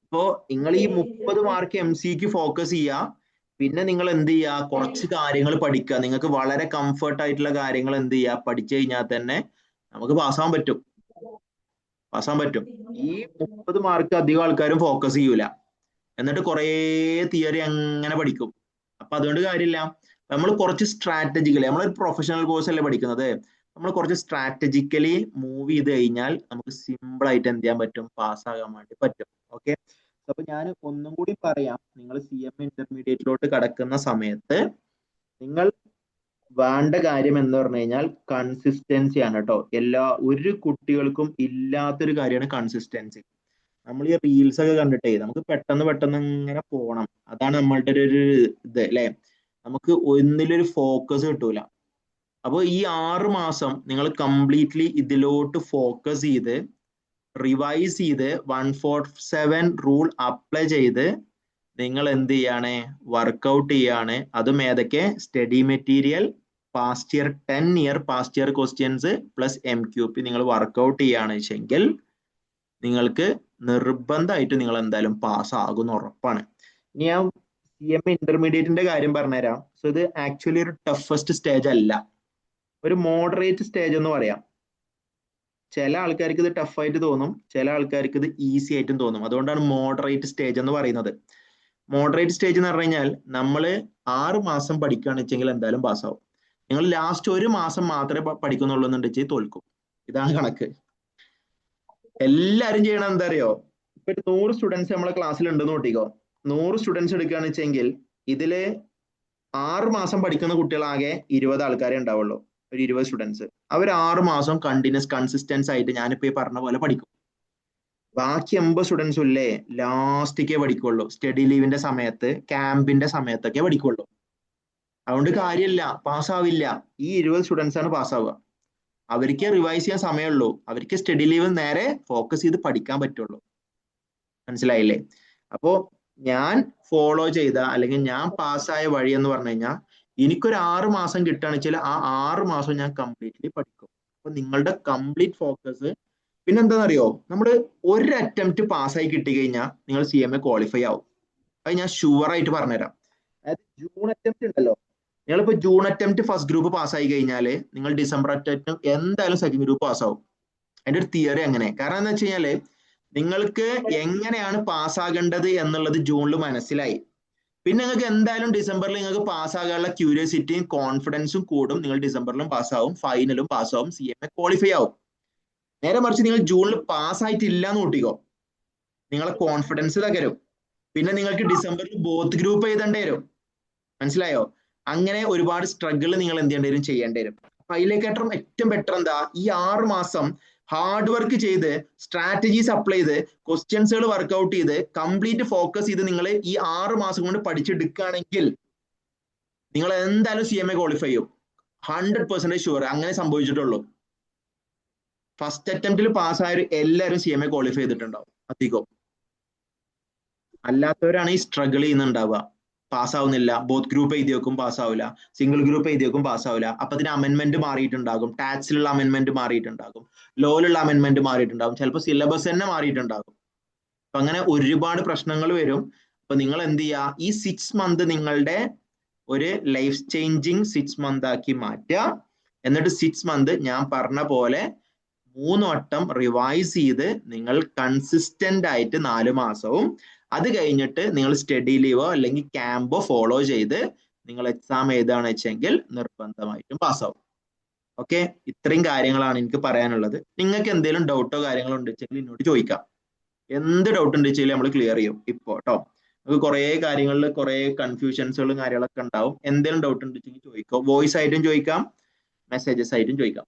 Speaker 1: അപ്പോ നിങ്ങൾ ഈ 30 മാർക്ക് MCQ ഫോക്കസ് ചെയ്യുക. പിന്നെ നിങ്ങൾ എന്ത് ചെയ്യുക, കുറച്ച് കാര്യങ്ങൾ പഠിക്കുക. നിങ്ങൾക്ക് വളരെ കംഫർട്ട് ആയിട്ടുള്ള കാര്യങ്ങൾ എന്ത് ചെയ്യുക, പഠിച്ചു കഴിഞ്ഞാൽ തന്നെ നമുക്ക് പാസ്സാൻ പറ്റും. ഈ 30 മാർക്ക് അധികം ആൾക്കാരും ഫോക്കസ് ചെയ്യൂല, എന്നിട്ട് കുറേ തിയറി അങ്ങനെ പഠിക്കും. അപ്പൊ അതുകൊണ്ട് കാര്യമില്ല. നമ്മൾ കുറച്ച് സ്ട്രാറ്റജിക്കലി, നമ്മളൊരു പ്രൊഫഷണൽ കോഴ്സ് അല്ലേ പഠിക്കുന്നത്, നമ്മൾ കുറച്ച് സ്ട്രാറ്റജിക്കലി മൂവ് ചെയ്ത് കഴിഞ്ഞാൽ നമുക്ക് സിമ്പിൾ ആയിട്ട് എന്ത് ചെയ്യാൻ പറ്റും, പാസ്സാകാൻ വേണ്ടി പറ്റും. ഓക്കെ, അപ്പൊ ഞാൻ ഒന്നും കൂടി പറയാം. നിങ്ങൾ CMA ഇന്റർമീഡിയറ്റിലോട്ട് കടക്കുന്ന സമയത്ത് നിങ്ങൾ വേണ്ട കാര്യം എന്ന് പറഞ്ഞു കഴിഞ്ഞാൽ കൺസിസ്റ്റൻസി ആണ് കേട്ടോ. ഒരു കുട്ടികൾക്കും ഇല്ലാത്തൊരു കാര്യമാണ് കൺസിസ്റ്റൻസി. നമ്മൾ ഈ റീൽസ് ഒക്കെ കണ്ടിട്ടേ നമുക്ക് പെട്ടെന്ന് ഇങ്ങനെ പോണം. അതാണ് നമ്മളുടെ ഒരു ഇത് അല്ലെ. നമുക്ക് ഒന്നിലൊരു ഫോക്കസ് കിട്ടൂല. അപ്പോൾ ഈ 6 മാസം നിങ്ങൾ കംപ്ലീറ്റ്ലി ഇതിലോട്ട് ഫോക്കസ് ചെയ്ത് റിവൈസ് ചെയ്ത് 147 റൂൾ അപ്ലൈ ചെയ്ത് നിങ്ങൾ എന്ത് ചെയ്യാണ്, വർക്കൗട്ട് ചെയ്യാണ്. അതും ഏതൊക്കെ? Study material, past year 10 year past year questions plus MQP നിങ്ങൾ വർക്കൗട്ട് ചെയ്യാണ് വെച്ചെങ്കിൽ നിങ്ങൾക്ക് നിർബന്ധമായിട്ട് നിങ്ങൾ എന്തായാലും പാസ് ആകുന്ന ഉറപ്പാണ്. ഇനി ഞാൻ CMA ഇന്റർമീഡിയറ്റിന്റെ കാര്യം പറഞ്ഞുതരാം. സോ ഇത് ആക്ച്വലി ഒരു ടഫസ്റ്റ് സ്റ്റേജ് അല്ല, ഒരു മോഡറേറ്റ് സ്റ്റേജ് എന്ന് പറയാം. ചില ആൾക്കാർക്ക് ഇത് ടഫായിട്ട് തോന്നും, ചില ആൾക്കാർക്ക് ഇത് ഈസി ആയിട്ടും തോന്നും. അതുകൊണ്ടാണ് മോഡറേറ്റ് സ്റ്റേജ് എന്ന് പറയുന്നത്. മോഡറേറ്റ് സ്റ്റേജ് എന്ന് പറഞ്ഞു കഴിഞ്ഞാൽ നമ്മൾ 6 മാസം പഠിക്കുകയാണെന്ന് വെച്ചെങ്കിൽ എന്തായാലും പാസ്സാവും. നിങ്ങൾ ലാസ്റ്റ് 1 മാസം മാത്രമേ പഠിക്കുന്നുള്ളൂ എന്നുണ്ടെങ്കിൽ തോൽക്കും. ഇതാണ് കണക്ക്. എല്ലാവരും ചെയ്യണം എന്താ അറിയോ? ഇപ്പൊ 100 സ്റ്റുഡൻസ് നമ്മളെ ക്ലാസ്സിൽ ഉണ്ടെന്ന് നോട്ടിക്കോ. 100 സ്റ്റുഡൻസ് എടുക്കുകയാണെന്ന് വെച്ചെങ്കിൽ ഇതില് 6 മാസം പഠിക്കുന്ന കുട്ടികളാകെ 20 ആൾക്കാരെ ഉണ്ടാവുള്ളൂ. ഒരു 20 സ്റ്റുഡൻസ്. അവർ 6 മാസം കണ്ടിന്യൂസ് കൺസിസ്റ്റൻസ് ആയിട്ട് ഞാനിപ്പോ ഈ പറഞ്ഞ പോലെ പഠിക്കും. ബാക്കി 80 സ്റ്റുഡൻസും ഇല്ലേ ലാസ്റ്റിക്കേ പഠിക്കുള്ളൂ. സ്റ്റഡി ലീവിന്റെ സമയത്ത്, ക്യാമ്പിന്റെ സമയത്തൊക്കെ പഠിക്കുള്ളൂ. അതുകൊണ്ട് കാര്യമില്ല, പാസ്സാവില്ല. ഈ 20 സ്റ്റുഡൻസ് ആണ് പാസ്സാവുക. അവർക്ക് റിവൈസ് ചെയ്യാൻ സമയമുള്ളൂ. അവർക്ക് സ്റ്റഡി ലീവ് നേരെ ഫോക്കസ് ചെയ്ത് പഠിക്കാൻ പറ്റുള്ളൂ. മനസ്സിലായില്ലേ? അപ്പോ ഞാൻ ഫോളോ ചെയ്ത അല്ലെങ്കിൽ ഞാൻ പാസ്സായ വഴി എന്ന് പറഞ്ഞു കഴിഞ്ഞാൽ എനിക്കൊരു 6 മാസം കിട്ടുകയാണെന്ന് വെച്ചാൽ ആ 6 മാസം ഞാൻ കംപ്ലീറ്റ്ലി പഠിക്കും. അപ്പൊ നിങ്ങളുടെ കംപ്ലീറ്റ് ഫോക്കസ്. പിന്നെ എന്താണെന്നറിയോ, നമ്മൾ ഒരു അറ്റംപ്റ്റ് പാസ്സായി കിട്ടിക്കഴിഞ്ഞാൽ നിങ്ങൾ CMA ക്വാളിഫൈ ആവും. അത് ഞാൻ ഷുവർ ആയിട്ട് പറഞ്ഞുതരാം. അതായത് ജൂൺ അറ്റംപ്റ്റ് ഉണ്ടല്ലോ, നിങ്ങളിപ്പോ ജൂൺ അറ്റംപ്റ്റ് ഫസ്റ്റ് ഗ്രൂപ്പ് പാസ്സായി കഴിഞ്ഞാൽ നിങ്ങൾ ഡിസംബർ അറ്റംപ്റ്റ് എന്തായാലും സെക്കൻഡ് ഗ്രൂപ്പ് പാസ്സാവും. അതിന്റെ ഒരു തിയറി അങ്ങനെ. കാരണം എന്താ വെച്ച് കഴിഞ്ഞാല് നിങ്ങൾക്ക് എങ്ങനെയാണ് പാസ്സാകേണ്ടത് എന്നുള്ളത് ജൂണിൽ മനസ്സിലായി. പിന്നെ നിങ്ങൾക്ക് എന്തായാലും ഡിസംബറിൽ നിങ്ങൾക്ക് പാസ്സാകാനുള്ള ക്യൂരിയോസിറ്റിയും കോൺഫിഡൻസും കൂടും. നിങ്ങൾ ഡിസംബറിലും പാസ്സാവും, ഫൈനലും പാസ്സാവും, CMA ക്വാളിഫൈ ആവും. നേരെ മറിച്ച് നിങ്ങൾ ജൂണിൽ പാസ്സായിട്ടില്ല എന്ന് കൂട്ടിക്കോ, നിങ്ങളെ കോൺഫിഡൻസ് തകരും. പിന്നെ നിങ്ങൾക്ക് ഡിസംബറിൽ ബോത്ത് ഗ്രൂപ്പ് എഴുതേണ്ടി വരും. മനസ്സിലായോ? അങ്ങനെ ഒരുപാട് സ്ട്രഗിൾ നിങ്ങൾ എന്ത് ചെയ്യേണ്ടി വരും, ചെയ്യേണ്ടി വരും. അപ്പൊ അതിലേക്കേറ്റവും ഏറ്റവും ബെറ്റർ എന്താ, ഈ 6 മാസം ഹാർഡ് വർക്ക് ചെയ്ത് സ്ട്രാറ്റജീസ് അപ്ലൈ ചെയ്ത് ക്വസ്റ്റ്യൻസുകൾ വർക്ക്ഔട്ട് ചെയ്ത് കംപ്ലീറ്റ് ഫോക്കസ് ചെയ്ത് നിങ്ങൾ ഈ 6 മാസം കൊണ്ട് പഠിച്ചെടുക്കുകയാണെങ്കിൽ നിങ്ങൾ എന്തായാലും CMA ക്വാളിഫൈ ചെയ്യും. 100% ഷുവർ. അങ്ങനെ സംഭവിച്ചിട്ടുള്ളൂ. ഫസ്റ്റ് അറ്റംപ്റ്റിൽ പാസ്സായ എല്ലാവരും CMA ക്വാളിഫൈ ചെയ്തിട്ടുണ്ടാവും അധികം. അല്ലാത്തവരാണ് ഈ സ്ട്രഗിൾ ചെയ്യുന്നുണ്ടാവുക. പാസ്സാവുന്നില്ല, ബോത്ത് ഗ്രൂപ്പ് എഴുതി വെക്കും പാസ്സാവില്ല, സിംഗിൾ ഗ്രൂപ്പ് എഴുതി വെക്കും പാസ്സാവില്ല. അപ്പൊ അതിന് അമെന്റ്മെന്റ് മാറിയിട്ടുണ്ടാകും, ടാക്സിലുള്ള അമെന്റ്മെന്റ് മാറിയിട്ടുണ്ടാകും, ലോയിലുള്ള അമെന്റ്മെന്റ് മാറിയിട്ടുണ്ടാകും, ചിലപ്പോൾ സിലബസ് തന്നെ മാറിയിട്ടുണ്ടാകും. അപ്പൊ അങ്ങനെ ഒരുപാട് പ്രശ്നങ്ങൾ വരും. അപ്പൊ നിങ്ങൾ എന്ത് ചെയ്യുക, ഈ 6 മന്ത് നിങ്ങളുടെ ഒരു ലൈഫ് ചേഞ്ചിങ് 6 മന്ത് ആക്കി മാറ്റുക. എന്നിട്ട് 6 മന്ത് ഞാൻ പറഞ്ഞ പോലെ 3 വട്ടം റിവൈസ് ചെയ്ത് നിങ്ങൾ കൺസിസ്റ്റന്റ് ആയിട്ട് 4 മാസവും അത് കഴിഞ്ഞിട്ട് നിങ്ങൾ സ്റ്റഡി ലീവോ അല്ലെങ്കിൽ ക്യാമ്പോ ഫോളോ ചെയ്ത് നിങ്ങൾ എക്സാം എഴുതുകയാണെന്ന് വെച്ചെങ്കിൽ നിർബന്ധമായിട്ടും പാസ്സാവും. ഓക്കെ, ഇത്രയും കാര്യങ്ങളാണ് എനിക്ക് പറയാനുള്ളത്. നിങ്ങൾക്ക് എന്തെങ്കിലും ഡൗട്ടോ കാര്യങ്ങളോ ഉണ്ടെങ്കിൽ എന്നോട് ചോദിക്കാം. എന്ത് ഡൗട്ട് ഉണ്ടെങ്കിൽ നമ്മൾ ക്ലിയർ ചെയ്യും ഇപ്പോ കേട്ടോ. നമുക്ക് കുറെ കാര്യങ്ങളിൽ കുറെ കൺഫ്യൂഷൻസുകളും കാര്യങ്ങളൊക്കെ ഉണ്ടാവും. എന്തെങ്കിലും ഡൗട്ട് ഉണ്ടെങ്കിൽ ചോദിക്കാം. വോയിസ് ആയിട്ടും ചോദിക്കാം, മെസ്സേജസ് ആയിട്ടും ചോദിക്കാം.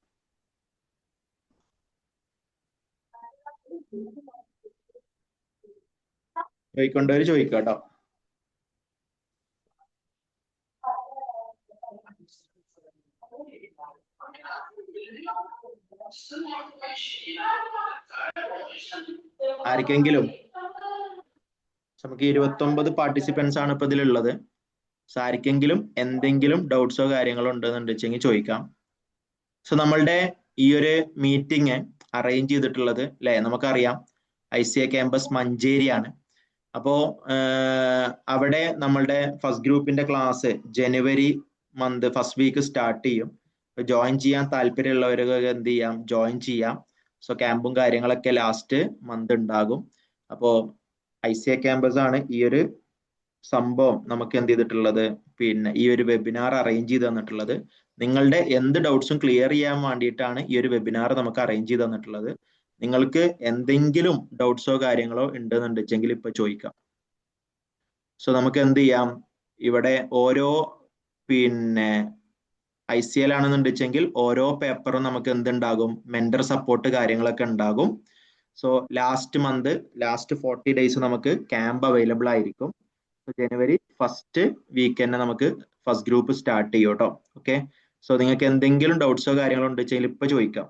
Speaker 1: ചോദിക്കൊണ്ടവര് ചോദിക്കാം കേട്ടോ. ആർക്കെങ്കിലും നമുക്ക് 29 പാർട്ടിസിപ്പൻസ് ആണ് ഇപ്പൊ ഇതിലുള്ളത്. ആർക്കെങ്കിലും എന്തെങ്കിലും ഡൗട്ട്സോ കാര്യങ്ങളോ ഉണ്ടെന്നുണ്ടെങ്കിൽ ചോദിക്കാം. സോ നമ്മളുടെ ഈ ഒരു മീറ്റിംഗ് അറേഞ്ച് ചെയ്തിട്ടുള്ളത് അല്ലെ, നമുക്കറിയാം ICA ക്യാമ്പസ് മഞ്ചേരിയാണ്. അപ്പോ അവിടെ നമ്മളുടെ ഫസ്റ്റ് ഗ്രൂപ്പിന്റെ ക്ലാസ് ജനുവരി മന്ത് ഫസ്റ്റ് വീക്ക് സ്റ്റാർട്ട് ചെയ്യും. ജോയിൻ ചെയ്യാൻ താല്പര്യമുള്ളവരൊക്കെ എന്ത് ചെയ്യാം, ജോയിൻ ചെയ്യാം. സോ ക്യാമ്പും കാര്യങ്ങളൊക്കെ ലാസ്റ്റ് മന്ത് ഉണ്ടാകും. അപ്പോ ICA ക്യാമ്പസ് ആണ് ഈ ഒരു സംഭവം നമുക്ക് എന്ത് ചെയ്തിട്ടുള്ളത്, പിന്നെ ഈ ഒരു വെബിനാർ അറേഞ്ച് ചെയ്ത് തന്നിട്ടുള്ളത്. നിങ്ങളുടെ എന്ത് ഡൗട്ട്സും ക്ലിയർ ചെയ്യാൻ വേണ്ടിയിട്ടാണ് ഈ ഒരു വെബിനാർ നമുക്ക് അറേഞ്ച് ചെയ്ത് തന്നിട്ടുള്ളത്. നിങ്ങൾക്ക് എന്തെങ്കിലും ഡൗട്ട്സോ കാര്യങ്ങളോ ഉണ്ടെന്നുണ്ടെങ്കിൽ ഇപ്പൊ ചോദിക്കാം. സോ നമുക്ക് എന്ത് ചെയ്യാം, ഇവിടെ ഓരോ പിന്നെ ICL ആണെന്നുണ്ടെങ്കിൽ ഓരോ പേപ്പറും നമുക്ക് എന്തുണ്ടാകും, മെന്റർ സപ്പോർട്ട് കാര്യങ്ങളൊക്കെ ഉണ്ടാകും. So last month last 40 days നമുക്ക് ക്യാമ്പ് അവൈലബിൾ ആയിരിക്കും. ജനുവരി ഫസ്റ്റ് വീക്ക് തന്നെ നമുക്ക് ഫസ്റ്റ് ഗ്രൂപ്പ് സ്റ്റാർട്ട് ചെയ്യും കേട്ടോ. ഓക്കെ, സോ നിങ്ങൾക്ക് എന്തെങ്കിലും ഡൗട്ട്സോ കാര്യങ്ങളോ ഉണ്ടെങ്കിൽ ഇപ്പൊ ചോദിക്കാം.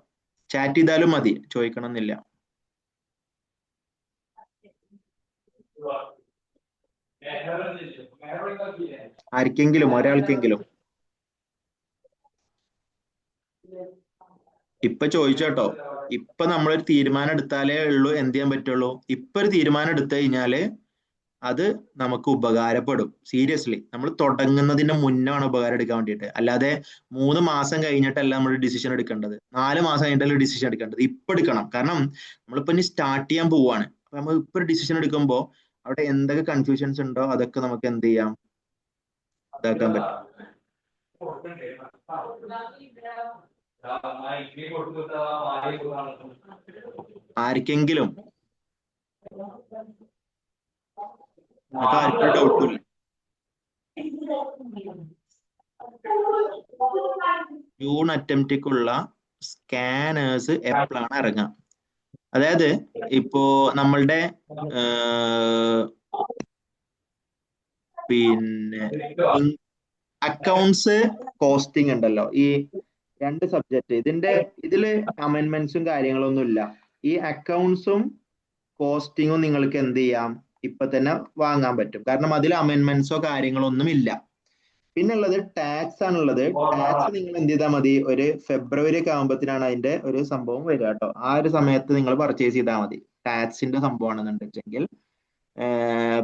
Speaker 1: ചാറ്റ് ചെയ്താലും മതി, ചോദിക്കണം എന്നില്ല. ആർക്കെങ്കിലും ഒരാൾക്കെങ്കിലും ഇപ്പൊ ചോദിച്ചോട്ടോ. ഇപ്പൊ നമ്മളൊരു തീരുമാനം എടുത്താലേ ഉള്ളൂ എന്ത് ചെയ്യാൻ പറ്റുള്ളൂ. ഇപ്പൊ ഒരു തീരുമാനം എടുത്തു കഴിഞ്ഞാല് അത് നമുക്ക് ഉപകാരപ്പെടും. സീരിയസ്ലി നമ്മൾ തുടങ്ങുന്നതിന് മുന്നാണ് ഉപകാരം എടുക്കാൻ വേണ്ടിയിട്ട്. അല്ലാതെ 3 മാസം കഴിഞ്ഞിട്ടല്ല നമ്മൾ ഡിസിഷൻ എടുക്കേണ്ടത്, 4 മാസം കഴിഞ്ഞിട്ടല്ല ഡിസിഷൻ എടുക്കേണ്ടത്. ഇപ്പൊ എടുക്കണം. കാരണം നമ്മളിപ്പോ ഇനി സ്റ്റാർട്ട് ചെയ്യാൻ പോവാണ്. അപ്പൊ നമ്മൾ ഇപ്പൊ ഒരു ഡിസിഷൻ എടുക്കുമ്പോൾ അവിടെ എന്തൊക്കെ കൺഫ്യൂഷൻസ് ഉണ്ടോ അതൊക്കെ നമുക്ക് എന്ത് ചെയ്യാം, ഇതാക്കാൻ പറ്റും. ആർക്കെങ്കിലും നിങ്ങൾക്ക് ആർക്കും ഡൗട്ടും ഇല്ല. ജൂൺ അറ്റംപ്റ്റിക്കുള്ള സ്കാനേഴ്സ് എപ്പോഴാണ് ഇറങ്ങുക? അതായത് ഇപ്പോ നമ്മളുടെ പിന്നെ അക്കൗണ്ട്സ് കോസ്റ്റിംഗ് ഉണ്ടല്ലോ, ഈ 2 സബ്ജക്റ്റ്, ഇതില് അമെന്റ്മെന്റ്സും കാര്യങ്ങളൊന്നും ഇല്ല. ഈ അക്കൗണ്ട്സും കോസ്റ്റിങ്ങും നിങ്ങൾക്ക് എന്ത് ചെയ്യാം, ഇപ്പൊ തന്നെ വാങ്ങാൻ പറ്റും. കാരണം അതിൽ അമെന്റ്മെന്റ്സോ കാര്യങ്ങളോ ഒന്നും ഇല്ല. പിന്നെ ഉള്ളത് ടാക്സ് ആണുള്ളത്. ടാക്സ് നിങ്ങൾ എന്ത് ചെയ്താൽ മതി, ഒരു ഫെബ്രുവരി ഒക്കെ ആകുമ്പോഴത്തേനാണ് അതിന്റെ ഒരു സംഭവം വരിക കേട്ടോ. ആ ഒരു സമയത്ത് നിങ്ങൾ പർച്ചേസ് ചെയ്താൽ മതി, ടാക്സിന്റെ സംഭവമാണെന്നുണ്ടെങ്കിൽ.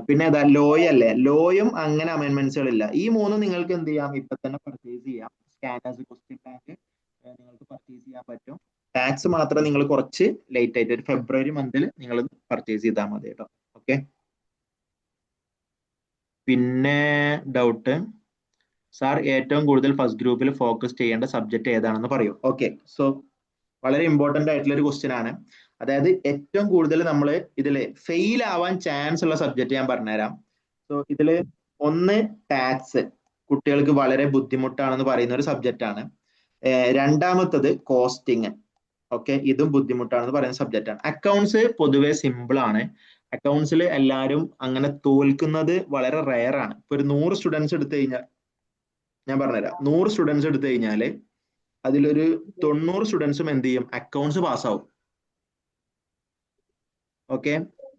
Speaker 1: പിന്നെ ഏതാ, ലോയ് അല്ലേ, ലോയും അങ്ങനെ അമെന്റ്മെന്റ്സുകളില്ല. ഈ 3 നിങ്ങൾക്ക് എന്ത് ചെയ്യാം, ഇപ്പൊ തന്നെ പർച്ചേസ് ചെയ്യാം. സ്കാനേഴ്സ്, ക്വസ്റ്റ്യൻ ബാങ്ക് നിങ്ങൾക്ക് പർച്ചേസ് ചെയ്യാൻ പറ്റും. ടാക്സ് മാത്രം നിങ്ങൾ കുറച്ച് ലേറ്റ് ആയിട്ട് ഒരു ഫെബ്രുവരി മന്തിൽ നിങ്ങൾ പർച്ചേസ് ചെയ്താൽ മതി കേട്ടോ. ഓക്കെ, പിന്നെ ഡൗട്ട് സാർ, ഏറ്റവും കൂടുതൽ ഫസ്റ്റ് ഗ്രൂപ്പിൽ ഫോക്കസ് ചെയ്യേണ്ട സബ്ജക്ട് ഏതാണെന്ന് പറയൂ. ഓക്കെ, സോ വളരെ ഇമ്പോർട്ടന്റ് ആയിട്ടുള്ള ഒരു ക്വസ്റ്റ്യൻ ആണ്. അതായത് ഏറ്റവും കൂടുതൽ നമ്മൾ ഇതിൽ ഫെയിൽ ആവാൻ ചാൻസ് ഉള്ള സബ്ജക്ട് ഞാൻ പറഞ്ഞുതരാം. സോ ഇതില് ഒന്ന് ടാക്സ്, കുട്ടികൾക്ക് വളരെ ബുദ്ധിമുട്ടാണെന്ന് പറയുന്ന ഒരു സബ്ജക്റ്റ് ആണ്. രണ്ടാമത്തത് കോസ്റ്റിംഗ്, ഓക്കെ, ഇതും ബുദ്ധിമുട്ടാണെന്ന് പറയുന്ന സബ്ജക്റ്റ് ആണ്. അക്കൗണ്ട്സ് പൊതുവെ സിമ്പിൾ ആണ്. അക്കൗണ്ട്സിൽ എല്ലാവരും അങ്ങനെ തോൽക്കുന്നത് വളരെ റെയർ ആണ്. ഇപ്പൊ ഒരു 100 സ്റ്റുഡൻസ് എടുത്തു കഴിഞ്ഞാൽ, ഞാൻ പറഞ്ഞുതരാം, 100 സ്റ്റുഡൻസ് എടുത്തു കഴിഞ്ഞാല് അതിലൊരു 90 സ്റ്റുഡൻസും എന്ത് ചെയ്യും, അക്കൗണ്ട്സ് പാസ്സാവും. ഓക്കെ,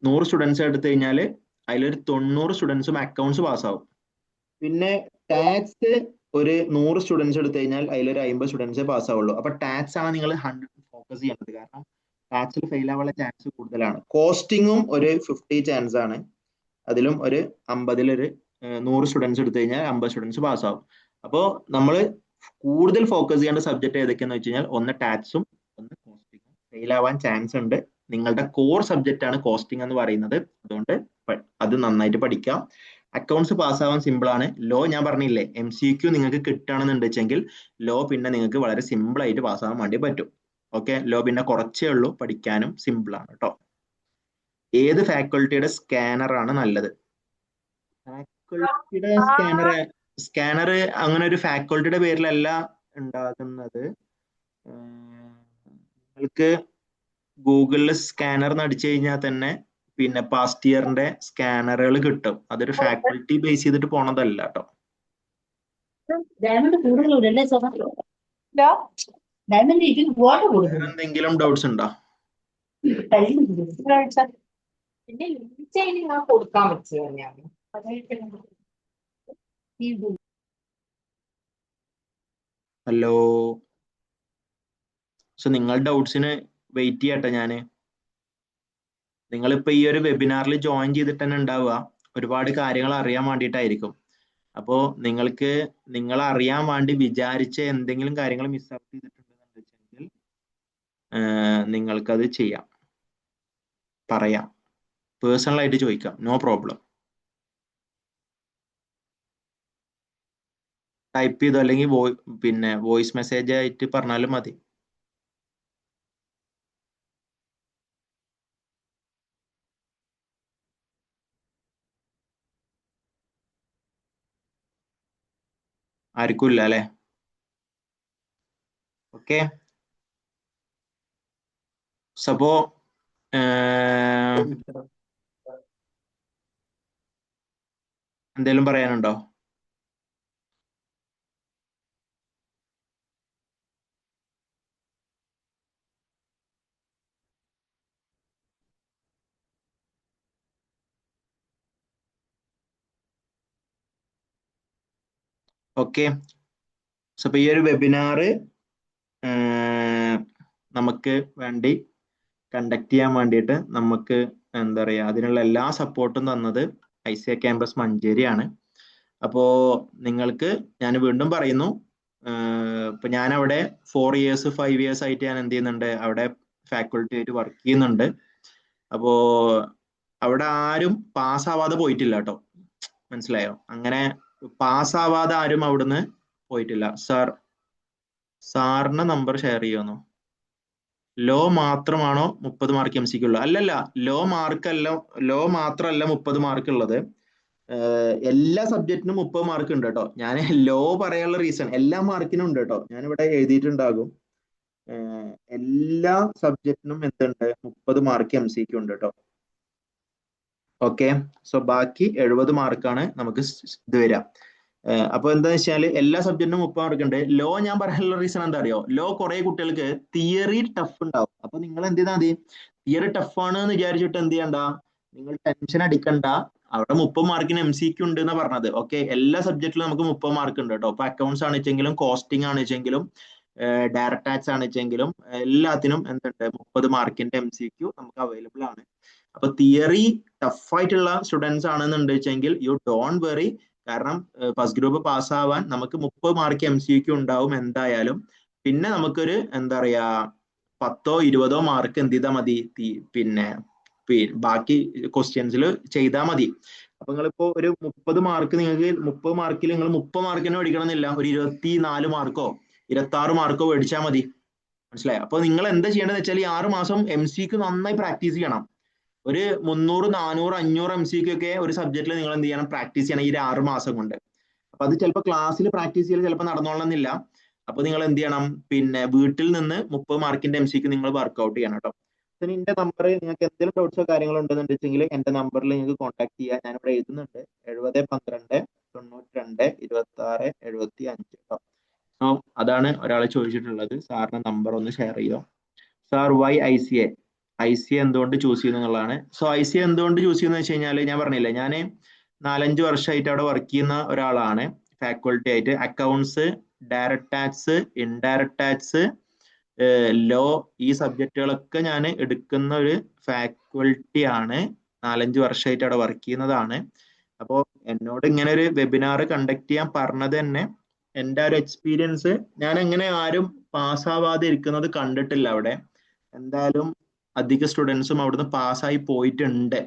Speaker 1: 100 സ്റ്റുഡൻസ് എടുത്തു കഴിഞ്ഞാൽ അതിലൊരു 90 സ്റ്റുഡൻസും അക്കൗണ്ട്സ് പാസ്സാവും. പിന്നെ ടാക്സ് ഒരു 100 സ്റ്റുഡൻസ് എടുത്തു കഴിഞ്ഞാൽ അതിലൊരു 50 സ്റ്റുഡൻസേ പാസ്സാവുള്ളൂ. അപ്പൊ ടാക്സ് ആണ് നിങ്ങൾ 100 ഫോക്കസ് ചെയ്യേണ്ടത്. കാരണം ടാക്സിൽ ഫെയിൽ ആവാനുള്ള ചാൻസ് കൂടുതലാണ്. കോസ്റ്റിങ്ങും ഒരു 50 ചാൻസ് ആണ്. അതിലും ഒരു 50-ലൊരു 100 സ്റ്റുഡൻസ് എടുത്തു കഴിഞ്ഞാൽ 50 സ്റ്റുഡൻസ് പാസ്സാവും. അപ്പോൾ നമ്മൾ കൂടുതൽ ഫോക്കസ് ചെയ്യേണ്ട സബ്ജക്ട് ഏതൊക്കെയാന്ന് വെച്ച് കഴിഞ്ഞാൽ ഒന്ന് ടാക്സും ഒന്ന് കോസ്റ്റിങ്ങും. ഫെയിൽ ആവാൻ ചാൻസ് ഉണ്ട്. നിങ്ങളുടെ കോർ സബ്ജക്റ്റ് ആണ് കോസ്റ്റിംഗ് എന്ന് പറയുന്നത്. അതുകൊണ്ട് അത് നന്നായിട്ട് പഠിക്കാം. അക്കൗണ്ട്സ് പാസ്സാവാൻ സിമ്പിൾ ആണ്. ലോ ഞാൻ പറഞ്ഞില്ലേ, MCQ നിങ്ങൾക്ക് കിട്ടുകയാണെന്നുണ്ടെങ്കിൽ ലോ പിന്നെ നിങ്ങൾക്ക് വളരെ സിമ്പിൾ ആയിട്ട് പാസ്സാവാൻ വേണ്ടി പറ്റും. ഓക്കെ, ലോ പിന്നെ കുറച്ചേ ഉള്ളൂ, പഠിക്കാനും സിമ്പിൾ ആണ് കേട്ടോ. ഏത് ഫാക്കൾട്ടിയുടെ സ്കാനർ ആണ് നല്ലത്? ഫാക്കൾട്ടിയുടെ സ്കാനർ അങ്ങനെ ഒരു ഫാക്കൾട്ടിയുടെ പേരിലല്ല ഉണ്ടാകുന്നത്. നിങ്ങൾക്ക് ഗൂഗിളിൽ സ്കാനർ അടിച്ചു കഴിഞ്ഞാൽ തന്നെ പിന്നെ പാസ്റ്റ് ഇയറിന്റെ സ്കാനറുകൾ കിട്ടും. അതൊരു ഫാക്കൾട്ടി ബേസ് ചെയ്തിട്ട് പോണതല്ല കേട്ടോ. എന്തെങ്കിലും ഡൗട്ട്സ് ഉണ്ടോ? ഹലോ, സോ നിങ്ങൾ ഡൗട്ട്സിന് വെയിറ്റ് ചെയ്യട്ടെ ഞാന്. നിങ്ങളിപ്പോ ഈ ഒരു വെബിനാറിൽ ജോയിൻ ചെയ്തിട്ട് തന്നെ ഉണ്ടാവുക, ഒരുപാട് കാര്യങ്ങൾ അറിയാൻ വേണ്ടിയിട്ടായിരിക്കും. അപ്പോൾ നിങ്ങൾ അറിയാൻ വേണ്ടി വിചാരിച്ച എന്തെങ്കിലും കാര്യങ്ങൾ മിസ് ഔട്ട് ചെയ്തിട്ടുണ്ടെന്നുണ്ടെങ്കിൽ നിങ്ങൾക്കത് ചെയ്യാം, പറയാം, പേഴ്സണൽ ആയിട്ട് ചോദിക്കാം, നോ പ്രോബ്ലം. ടൈപ്പ് ചെയ്തോ അല്ലെങ്കിൽ പിന്നെ വോയിസ് മെസ്സേജ് ആയിട്ട് പറഞ്ഞാലും മതി. ആർക്കും ഇല്ല അല്ലെ? ഓക്കെ, സപ്പോ എന്തെങ്കിലും പറയാനുണ്ടോ? ഓക്കെ. സോ അപ്പൊ ഈ ഒരു വെബിനാറ് നമുക്ക് വേണ്ടി കണ്ടക്ട് ചെയ്യാൻ വേണ്ടിയിട്ട് നമുക്ക് എന്താ പറയുക അതിനുള്ള എല്ലാ സപ്പോർട്ടും തന്നത് ICA ക്യാമ്പസ് മഞ്ചേരിയാണ്. അപ്പോ നിങ്ങൾക്ക് ഞാൻ വീണ്ടും പറയുന്നു, ഇപ്പൊ ഞാൻ അവിടെ 4 years 5 years ആയിട്ട് ഞാൻ എന്ത് ചെയ്യുന്നുണ്ട്, അവിടെ ഫാക്കൾട്ടി ആയിട്ട് വർക്ക് ചെയ്യുന്നുണ്ട്. അപ്പോ അവിടെ ആരും പാസ്സാവാതെ പോയിട്ടില്ല കേട്ടോ, മനസ്സിലായോ? അങ്ങനെ പാസ്സാവാതെ ആരും അവിടുന്ന് പോയിട്ടില്ല. സാറിന്റെ നമ്പർ ഷെയർ ചെയ്യുമെന്നോ? ലോ മാത്രമാണോ 30 മാർക്ക് MCQ ഉള്ളത്? അല്ലല്ല, ലോ മാത്രമല്ല 30 മാർക്ക് ഉള്ളത്. എല്ലാ സബ്ജക്റ്റിനും 30 മാർക്ക് ഉണ്ട് കേട്ടോ. ഞാൻ ലോ പറയാനുള്ള റീസൺ എല്ലാ മാർക്കിനും ഉണ്ട് കേട്ടോ, ഞാനിവിടെ എഴുതിയിട്ടുണ്ടാകും. എല്ലാ സബ്ജക്റ്റിനും എന്തുണ്ട്, 30 മാർക്ക് MCQ ഉണ്ട് കേട്ടോ. ഓക്കെ. സോ ബാക്കി 70 മാർക്കാണ് നമുക്ക് ഇത് വരിക. അപ്പൊ എന്താ വെച്ചാല് എല്ലാ സബ്ജക്റ്റിനും 30 മാർക്ക് ഉണ്ട്. ലോ ഞാൻ പറയാനുള്ള റീസൺ എന്താ അറിയോ? ലോ കുറെ കുട്ടികൾക്ക് തിയറി ടഫ് ഉണ്ടാവും. അപ്പൊ നിങ്ങൾ എന്ത് ചെയ്താൽ മതി, തിയറി ടഫ് ആണ് എന്ന് വിചാരിച്ചിട്ട് എന്ത് ചെയ്യണ്ട, നിങ്ങൾ ടെൻഷൻ അടിക്കണ്ട. അവിടെ 30 മാർക്കിന് MCQ ഉണ്ട് എന്നാ പറഞ്ഞത്. ഓക്കെ, എല്ലാ സബ്ജക്റ്റിലും നമുക്ക് 30 മാർക്ക് ഉണ്ട് കേട്ടോ. അപ്പൊ അക്കൗണ്ട്സ് ആണ് വെച്ചെങ്കിലും, കോസ്റ്റിംഗ് ആണ് വെച്ചെങ്കിലും, ഡയറക്ട് ടാക്സ് ആണ് വെച്ചെങ്കിലും എല്ലാത്തിനും എന്തുണ്ട്, 30 മാർക്കിന്റെ MCQ നമുക്ക് അവൈലബിൾ ആണ്. അപ്പൊ തിയറി ടഫ് ആയിട്ടുള്ള സ്റ്റുഡൻസ് ആണെന്നുണ്ട് വെച്ചെങ്കിൽ യു ഡോണ്ട് വെറി. കാരണം ഫസ്റ്റ് ഗ്രൂപ്പ് പാസ്സാവാൻ നമുക്ക് 30 മാർക്ക് MCQ ഉണ്ടാവും എന്തായാലും. പിന്നെ നമുക്കൊരു എന്താ പറയാ 10-20 മാർക്ക് എന്ത് ചെയ്താൽ മതി, പിന്നെ ബാക്കി ക്വസ്റ്റ്യൻസിൽ ചെയ്താൽ മതി. അപ്പൊ നിങ്ങളിപ്പോ ഒരു 30 മാർക്ക് നിങ്ങൾക്ക് 30 മാർക്കിൽ നിങ്ങൾ 30 മാർക്കിന് മേടിക്കണമെന്നില്ല, ഒരു 24 മാർക്കോ 26 മാർക്കോ മേടിച്ചാൽ മതി. മനസ്സിലായോ? അപ്പൊ നിങ്ങൾ എന്താ ചെയ്യേണ്ടത് വെച്ചാൽ ഈ 6 മാസം MCQ നന്നായി പ്രാക്ടീസ് ചെയ്യണം. ഒരു 300 400 500 MCQ ഒക്കെ ഒരു സബ്ജക്റ്റിൽ നിങ്ങൾ എന്ത് ചെയ്യണം, പ്രാക്ടീസ് ചെയ്യണം ഈ 6 മാസം കൊണ്ട്. അപ്പൊ അത് ചിലപ്പോൾ ക്ലാസ്സിൽ പ്രാക്ടീസ് ചെയ്യൽ ചിലപ്പോൾ നടന്നോളണമെന്നില്ല. അപ്പൊ നിങ്ങൾ എന്ത് ചെയ്യണം, പിന്നെ വീട്ടിൽ നിന്ന് 30 മാർക്കിന്റെ MCQ നിങ്ങൾ വർക്ക്ഔട്ട് ചെയ്യണം കേട്ടോ. എന്റെ നമ്പർ, നിങ്ങൾക്ക് എന്തെങ്കിലും ഡൗട്ട്സോ കാര്യങ്ങളോ ഉണ്ടെന്നുണ്ടെങ്കിൽ എന്റെ നമ്പറിൽ നിങ്ങൾക്ക് കോൺടാക്ട് ചെയ്യാം. ഞാനിവിടെ എഴുതുന്നുണ്ട് 7012 92 26 75 കേട്ടോ. സോ അതാണ് ഒരാൾ ചോദിച്ചിട്ടുള്ളത്, സാറിന്റെ നമ്പർ ഒന്ന് ഷെയർ ചെയ്യോ. സാർ വൈ ICA എന്തുകൊണ്ട് ചൂസ് ചെയ്യുന്നു എന്നുള്ളതാണ്. സോ ICA എന്തുകൊണ്ട് ചൂസ് ചെയ്യുന്നത് വെച്ച് കഴിഞ്ഞാൽ ഞാൻ പറഞ്ഞില്ലേ, ഞാൻ 4-5 വർഷമായിട്ട് അവിടെ വർക്ക് ചെയ്യുന്ന ഒരാളാണ് ഫാക്കൾട്ടി ആയിട്ട്. Accounts, direct tax, indirect tax, law, ഈ സബ്ജക്റ്റുകളൊക്കെ ഞാൻ എടുക്കുന്ന ഒരു ഫാക്കൾട്ടി ആണ്. 4-5 വർഷമായിട്ട് അവിടെ വർക്ക് ചെയ്യുന്നതാണ്. അപ്പോൾ എന്നോട് ഇങ്ങനെ ഒരു വെബിനാർ കണ്ടക്ട് ചെയ്യാൻ പറഞ്ഞത് തന്നെ എൻ്റെ ഒരു എക്സ്പീരിയൻസ്, ഞാൻ എങ്ങനെ ആരും പാസ്സാവാതെ ഇരിക്കുന്നത് കണ്ടിട്ടില്ല അവിടെ. എന്തായാലും അധിക സ്റ്റുഡൻസും അവിടുന്ന് പാസ്സായി പോയിട്ടുണ്ട്.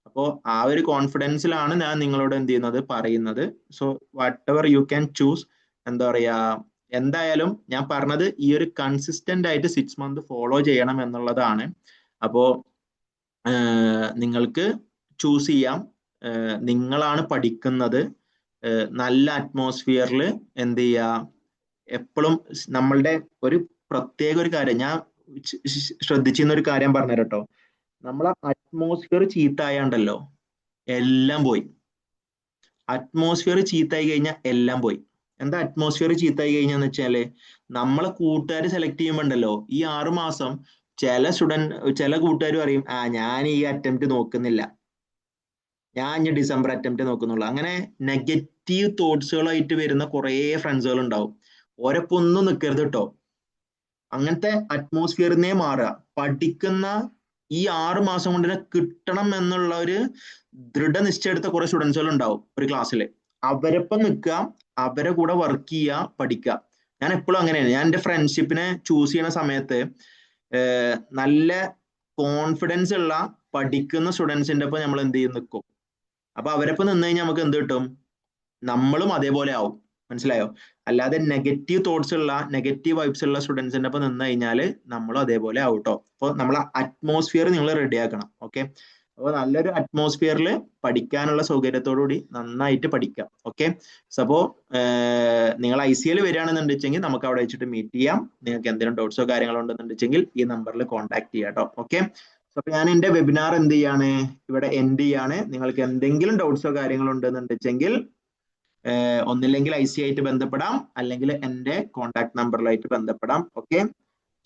Speaker 1: അപ്പോൾ ആ ഒരു കോൺഫിഡൻസിലാണ് ഞാൻ നിങ്ങളോട് എന്ത് ചെയ്യുന്നത്, പറയുന്നത്. So what ever you can choose. എന്താ പറയാ, എന്തായാലും ഞാൻ പറഞ്ഞത് ഈ ഒരു കൺസിസ്റ്റന്റ് ആയിട്ട് 6 months ഫോളോ ചെയ്യണം എന്നുള്ളതാണ്. അപ്പോ നിങ്ങൾക്ക് ചൂസ് ചെയ്യാം. നിങ്ങളാണ് പഠിക്കുന്നത്. നല്ല അറ്റ്മോസ്ഫിയറിൽ എന്ത് ചെയ്യുക, എപ്പോഴും നമ്മളുടെ ഒരു പ്രത്യേക ഒരു കാര്യം ഞാൻ ശ്രദ്ധിച്ചിരുന്ന ഒരു കാര്യം പറഞ്ഞുതരാം കേട്ടോ. നമ്മളെ അറ്റ്മോസ്ഫിയർ ചീത്തായാണ്ടല്ലോ എല്ലാം പോയി. അറ്റ്മോസ്ഫിയർ ചീത്തായി കഴിഞ്ഞാൽ എല്ലാം പോയി. എന്താ അറ്റ്മോസ്ഫിയർ ചീത്തായി കഴിഞ്ഞാന്ന് വെച്ചാല്, നമ്മളെ കൂട്ടുകാർ സെലക്ട് ചെയ്യുമ്പോണ്ടല്ലോ ഈ 6 മാസം ചില കൂട്ടുകാർ പറയും, ഞാൻ ഈ അറ്റംപ്റ്റ് നോക്കുന്നില്ല, ഞാൻ ഇനി ഡിസംബർ അറ്റംപ്റ്റ് നോക്കുന്നുള്ളൂ. അങ്ങനെ നെഗറ്റീവ് തോട്ട്സുകളായിട്ട് വരുന്ന കുറേ ഫ്രണ്ട്സുകൾ ഉണ്ടാവും. ഓരൊപ്പം ഒന്നും നിൽക്കരുത് കേട്ടോ. അങ്ങനത്തെ അറ്റ്മോസ്ഫിയറിനെ മാറുക. പഠിക്കുന്ന ഈ 6 മാസം കൊണ്ട് തന്നെ കിട്ടണം എന്നുള്ള ഒരു ദൃഢനിശ്ചയെടുത്ത കുറെ സ്റ്റുഡൻസുകൾ ഉണ്ടാവും ഒരു ക്ലാസ്സിൽ. അവരൊപ്പം നിൽക്കുക, അവരെ കൂടെ വർക്ക് ചെയ്യുക, പഠിക്കുക. ഞാൻ എപ്പോഴും അങ്ങനെയാണ്. ഞാൻ എൻ്റെ ഫ്രണ്ട്ഷിപ്പിനെ ചൂസ് ചെയ്യുന്ന സമയത്ത് നല്ല കോൺഫിഡൻസ് ഉള്ള പഠിക്കുന്ന സ്റ്റുഡൻസിന്റെ ഒപ്പം നമ്മൾ എന്ത് ചെയ്യും, നിൽക്കും. അപ്പൊ അവരൊപ്പം നിന്ന് കഴിഞ്ഞാൽ നമുക്ക് എന്ത് കിട്ടും, നമ്മളും അതേപോലെ ആവും. മനസ്സിലായോ? അല്ലാതെ നെഗറ്റീവ് തോട്ട്സ് ഉള്ള നെഗറ്റീവ് വൈബ്സ് ഉള്ള സ്റ്റുഡൻസിന്റെ ഒപ്പം നിന്ന് കഴിഞ്ഞാൽ നമ്മളും അതേപോലെ ആവും കേട്ടോ. അപ്പോൾ നമ്മളെ അറ്റ്മോസ്ഫിയർ നിങ്ങൾ റെഡി ആക്കണം. ഓക്കെ, അപ്പോൾ നല്ലൊരു അറ്റ്മോസ്ഫിയറിൽ പഠിക്കാനുള്ള സൗകര്യത്തോടുകൂടി നന്നായിട്ട് പഠിക്കാം. ഓക്കെ, സോ അപ്പോൾ നിങ്ങൾ ICAയിൽ വരികയാണെന്നുണ്ടെങ്കിൽ നമുക്ക് അവിടെ വെച്ചിട്ട് മീറ്റ് ചെയ്യാം. നിങ്ങൾക്ക് എന്തെങ്കിലും ഡൗട്ട്സോ കാര്യങ്ങളോ ഉണ്ടെന്നുണ്ടെങ്കിൽ ഈ നമ്പറിൽ കോൺടാക്ട് ചെയ്യാം കേട്ടോ. ഓക്കെ, സോ അപ്പോൾ ഞാൻ എൻ്റെ വെബിനാർ എന്ത് ചെയ്യാണ്, ഇവിടെ എൻഡ് ചെയ്യാണ്. നിങ്ങൾക്ക് എന്തെങ്കിലും ഡൗട്ട്സോ കാര്യങ്ങളോ ഉണ്ടെന്നുണ്ടെങ്കിൽ ഒന്നില്ലെങ്കിൽ ICA ആയിട്ട് ബന്ധപ്പെടാം, അല്ലെങ്കിൽ എൻ്റെ കോൺടാക്ട് നമ്പറിലായിട്ട് ബന്ധപ്പെടാം. Okay,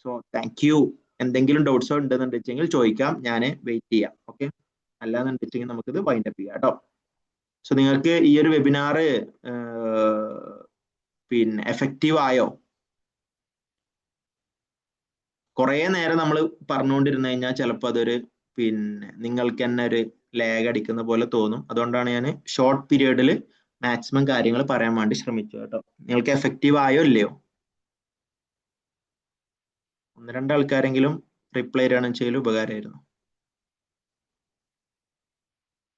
Speaker 1: so thank you. എന്തെങ്കിലും ഡൗട്ട്സോ ഉണ്ടെന്നുണ്ടെങ്കിൽ ചോദിക്കാം, ഞാൻ വെയിറ്റ് ചെയ്യാം. ഓക്കെ, അല്ലാന്നുണ്ടെങ്കിൽ നമുക്കിത് വൈൻഡ് അപ്പ് ചെയ്യാം കേട്ടോ. സോ നിങ്ങൾക്ക് ഈ ഒരു വെബിനാർ പിന്നെ എഫക്റ്റീവ് ആയോ? കുറേ നേരം നമ്മൾ പറഞ്ഞുകൊണ്ടിരുന്നു കഴിഞ്ഞാൽ ചിലപ്പോൾ അതൊരു പിന്നെ നിങ്ങൾക്ക് തന്നെ ഒരു ലാഗ് അടിക്കുന്ന പോലെ തോന്നും. അതുകൊണ്ടാണ് ഞാൻ ഷോർട്ട് പീരീഡിൽ മാക്സിമം കാര്യങ്ങൾ പറയാൻ വേണ്ടി ശ്രമിച്ചു കേട്ടോ. നിങ്ങൾക്ക് എഫക്റ്റീവ് ആയോ ഇല്ലയോ? 1-2 ആൾക്കാരെങ്കിലും റിപ്ലൈ തരാണെന്ന് വെച്ചാൽ ഉപകാരമായിരുന്നു.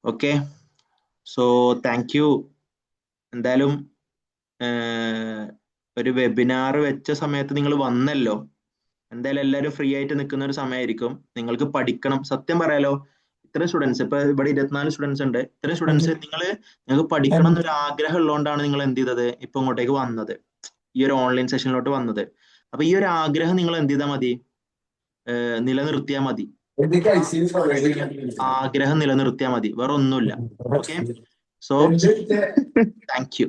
Speaker 1: Okay, so thank you. എന്തായാലും ഒരു വെബിനാർ വെച്ച സമയത്ത് നിങ്ങൾ വന്നല്ലോ. എന്തായാലും എല്ലാവരും ഫ്രീ ആയിട്ട് നിൽക്കുന്ന ഒരു സമയമായിരിക്കും. നിങ്ങൾക്ക് പഠിക്കണം. സത്യം പറയാലോ, ഇത്രയും സ്റ്റുഡൻസ്, ഇപ്പൊ ഇവിടെ 24 സ്റ്റുഡൻസ് ഉണ്ട്. ഇത്രയും സ്റ്റുഡൻസ് നിങ്ങൾക്ക് പഠിക്കണം എന്നൊരു ആഗ്രഹം ഉള്ളതുകൊണ്ടാണ് നിങ്ങൾ എന്ത് ചെയ്തത്, ഇപ്പൊ ഇങ്ങോട്ടേക്ക് വന്നത്, ഈ ഒരു ഓൺലൈൻ സെഷനിലോട്ട് വന്നത്. അപ്പൊ ഈ ഒരു ആഗ്രഹം നിങ്ങൾ എന്ത് ചെയ്താൽ മതി, നിലനിർത്തിയാൽ മതി. ആഗ്രഹം നിലനിർത്തിയാൽ മതി, വേറെ ഒന്നുമില്ല. Okay, so thank you.